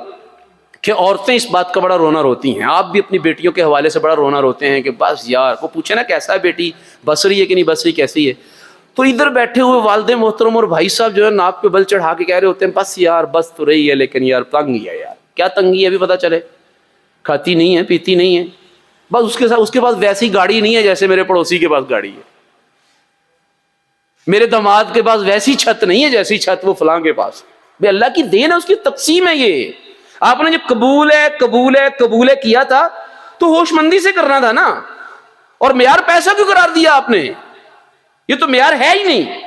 کہ عورتیں اس بات کا بڑا رونا روتی ہیں، آپ بھی اپنی بیٹیوں کے حوالے سے بڑا رونا روتے ہیں کہ بس یار، وہ پوچھے نا کیسا ہے بیٹی، بس رہی ہے کہ نہیں بس رہی، کیسی ہے، تو ادھر بیٹھے ہوئے والد محترم اور بھائی صاحب جو ہے ناک پہ بل چڑھا کے کہہ رہے ہوتے ہیں بس یار بس تو رہی ہے، لیکن یار تنگ ہے، یار کیا تنگی ہے ابھی پتہ چلے، کھاتی نہیں ہے پیتی نہیں ہے، بس اس کے پاس ویسی گاڑی نہیں ہے جیسے میرے پڑوسی کے پاس گاڑی ہے، میرے داماد کے پاس ویسی چھت نہیں ہے جیسی چھت وہ فلاں کے پاس، بے اللہ کی دین ہے، اس کی تقسیم ہے۔ یہ آپ نے جب قبول ہے کیا تھا تو ہوش مندی سے کرنا تھا نا، اور معیار پیسہ کیوں قرار دیا آپ نے؟ یہ تو معیار ہے ہی نہیں،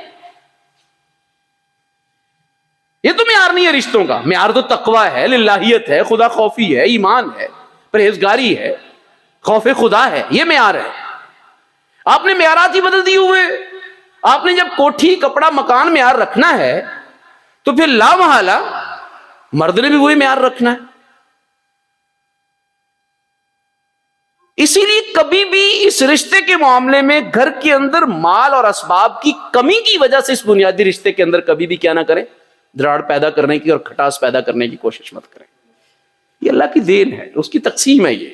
یہ تو معیار نہیں ہے رشتوں کا، معیار تو تقوی ہے، للہیت ہے، خدا خوفی ہے، ایمان ہے، پرہیزگاری ہے، خوف خدا ہے، یہ معیار ہے۔ آپ نے معیارات ہی بدل دیے ہوئے۔ آپ نے جب کوٹھی کپڑا مکان معیار رکھنا ہے تو پھر لا محالہ مرد نے بھی وہی معیار رکھنا ہے۔ اسی لیے کبھی بھی اس رشتے کے معاملے میں گھر کے اندر مال اور اسباب کی کمی کی وجہ سے اس بنیادی رشتے کے اندر کبھی بھی کیا نہ کریں، دراڑ پیدا کرنے کی اور کھٹاس پیدا کرنے کی کوشش مت کریں۔ یہ اللہ کی دین ہے، اس کی تقسیم ہے۔ یہ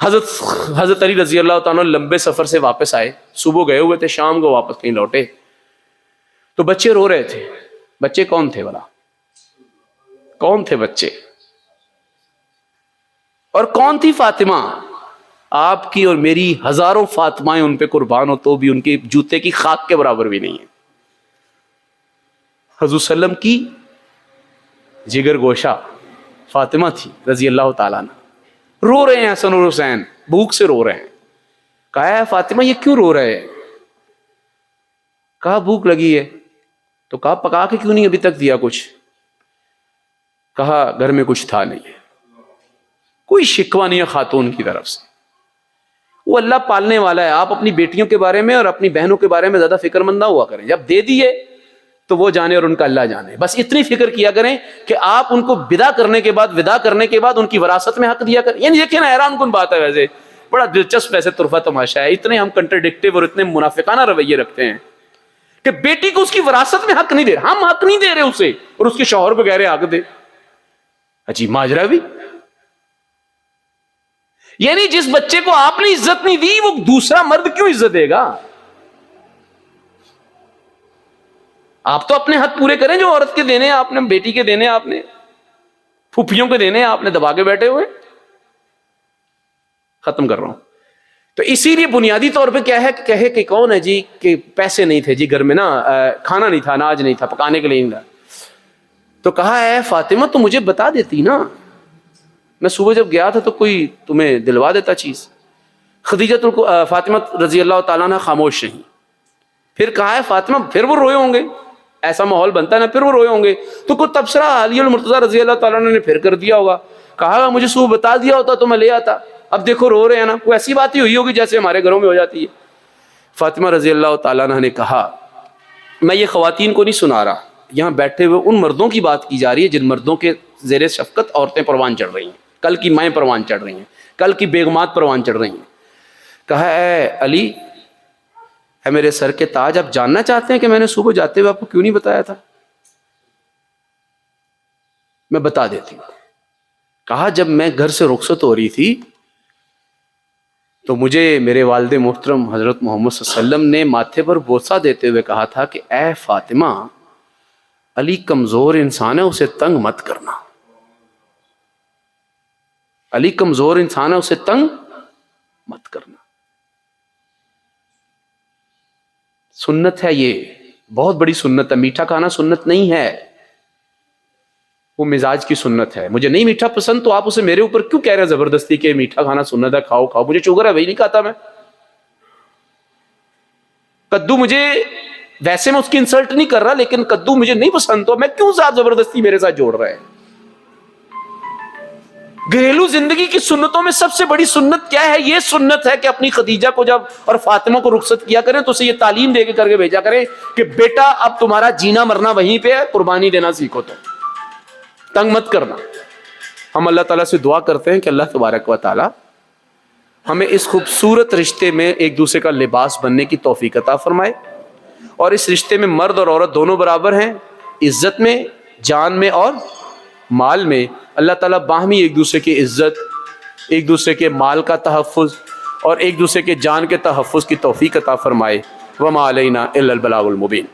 حضرت علی رضی اللہ تعالیٰ لمبے سفر سے واپس آئے، صبح گئے ہوئے تھے، شام کو واپس کہیں لوٹے تو بچے رو رہے تھے۔ بچے کون تھے بھلا؟ کون تھے بچے؟ اور کون تھی فاطمہ؟ آپ کی اور میری ہزاروں فاطمائیں ان پہ قربان ہو تو بھی ان کے جوتے کی خاک کے برابر بھی نہیں ہے۔ حضور صلی اللہ علیہ وسلم کی جگر گوشہ فاطمہ تھی رضی اللہ تعالیٰ عنہ۔ رو رہے ہیں حسن اور حسین، بھوک سے رو رہے ہیں۔ کہا ہے فاطمہ یہ کیوں رو رہے ہیں؟ کہا بھوک لگی ہے۔ تو کہا پکا کے کیوں نہیں ابھی تک دیا کچھ؟ کہا گھر میں کچھ تھا نہیں۔ کوئی شکوہ نہیں ہے خاتون کی طرف سے، وہ اللہ پالنے والا ہے۔ آپ اپنی بیٹیوں کے بارے میں اور اپنی بہنوں کے بارے میں زیادہ فکر مند نہ ہوا کریں، جب دے دیے تو وہ جانے اور ان کا اللہ جانے، بس اتنی فکر کیا کریں کہ آپ ان کو ودا کرنے کے بعد ان کی وراثت میں حق دیا کریں۔ یعنی دیکھیں نا، حیران کن بات ہے، ویسے بڑا دلچسپ ایسے طرفہ تماشا ہے، اتنے ہم کنٹرڈکٹیو اور اتنے منافقانہ رویے رکھتے ہیں کہ بیٹی کو اس کی وراثت میں حق نہیں دے رہے، ہم حق نہیں دے رہے اسے، اور اس کے شوہر کو کہہ رہے حق دے۔ عجیب ماجرا بھی۔ یعنی جس بچے کو آپ نے عزت نہیں دی وہ دوسرا مرد کیوں عزت دے گا؟ آپ تو اپنے حق پورے کریں جو عورت کے دینے ہیں، آپ نے بیٹی کے دینے ہیں، آپ نے پھوپھیوں کے دینے ہیں، آپ نے دبا کے بیٹھے ہوئے۔ ختم کر رہا ہوں۔ تو اسی لیے بنیادی طور پہ کیا ہے کہ کہے کہ کون ہے جی کہ پیسے نہیں تھے جی گھر میں، نا کھانا نہیں تھا، اناج نہیں تھا، پکانے کے لیے نہیں تھا۔ تو کہا ہے فاطمہ تو مجھے بتا دیتی نا، میں صبح جب گیا تھا تو کوئی تمہیں دلوا دیتا چیز۔ فاطمہ رضی اللہ تعالیٰ عنہ خاموش رہیں۔ پھر کہا ہے فاطمہ، پھر وہ روئے ہوں گے، ایسا ماحول بنتا ہے نا، پھر وہ روئے ہوں گے تو کوئی تبصرہ علی المرتضیٰ رضی اللہ تعالیٰ عنہ نے پھر کر دیا ہوگا، کہا مجھے صبح بتا دیا ہوتا تو میں لے آتا، اب دیکھو رو رہے ہیں نا، کوئی ایسی بات ہی ہوئی ہوگی جیسے ہمارے گھروں میں ہو جاتی ہے۔ فاطمہ رضی اللہ تعالیٰ عنہ نے کہا میں یہ خواتین کو نہیں سنا رہا، یہاں بیٹھے ہوئے ان مردوں کی بات کی جا رہی ہے جن مردوں کے زیر شفقت عورتیں پروان چڑھ رہی ہیں، کل کی مائیں پروان چڑھ رہی ہیں، کل کی بیگمات پروان چڑھ رہی ہیں۔ کہا اے علی، ہے میرے سر کے تاج، آپ جاننا چاہتے ہیں کہ میں نے صبح جاتے ہوئے آپ کو کیوں نہیں بتایا تھا؟ میں بتا دیتی ہوں۔ کہا جب میں گھر سے رخصت ہو رہی تھی تو مجھے میرے والد محترم حضرت محمد صلی اللہ علیہ وسلم نے ماتھے پر بوسہ دیتے ہوئے کہا تھا کہ اے فاطمہ، علی کمزور انسان ہے، اسے تنگ مت کرنا۔ علی کمزور انسان ہے، اسے تنگ مت کرنا۔ سنت ہے، یہ بہت بڑی سنت ہے۔ میٹھا کھانا سنت نہیں ہے، وہ مزاج کی سنت ہے۔ مجھے نہیں میٹھا پسند تو آپ اسے میرے اوپر کیوں کہہ رہے ہیں زبردستی کہ میٹھا کھانا سنت ہے، کھاؤ کھاؤ، مجھے شوگر ہے وہی نہیں کھاتا میں۔ کدو مجھے، ویسے میں اس کی انسلٹ نہیں کر رہا، لیکن کدو مجھے نہیں پسند تو میں کیوں آپ زبردستی میرے ساتھ جوڑ رہے ہیں؟ گھریلو زندگی کی سنتوں میں سب سے بڑی سنت کیا ہے؟ یہ سنت ہے کہ اپنی خدیجہ کو جب اور فاطمہ کو رخصت کیا کریں تو اسے یہ تعلیم دے کے کر کے بھیجا کریں کہ بیٹا اب تمہارا جینا مرنا وہیں پہ ہے، قربانی دینا سیکھو، تو تنگ مت کرنا۔ ہم اللہ تعالیٰ سے دعا کرتے ہیں کہ اللہ تبارک و تعالیٰ ہمیں اس خوبصورت رشتے میں ایک دوسرے کا لباس بننے کی توفیق عطا فرمائے، اور اس رشتے میں مرد اور عورت دونوں برابر ہیں، عزت میں، جان میں اور مال میں۔ اللہ تعالیٰ باہمی ایک دوسرے کی عزت، ایک دوسرے کے مال کا تحفظ اور ایک دوسرے کے جان کے تحفظ کی توفیق عطا فرمائے۔ وما علینا الا البلاغ المبین۔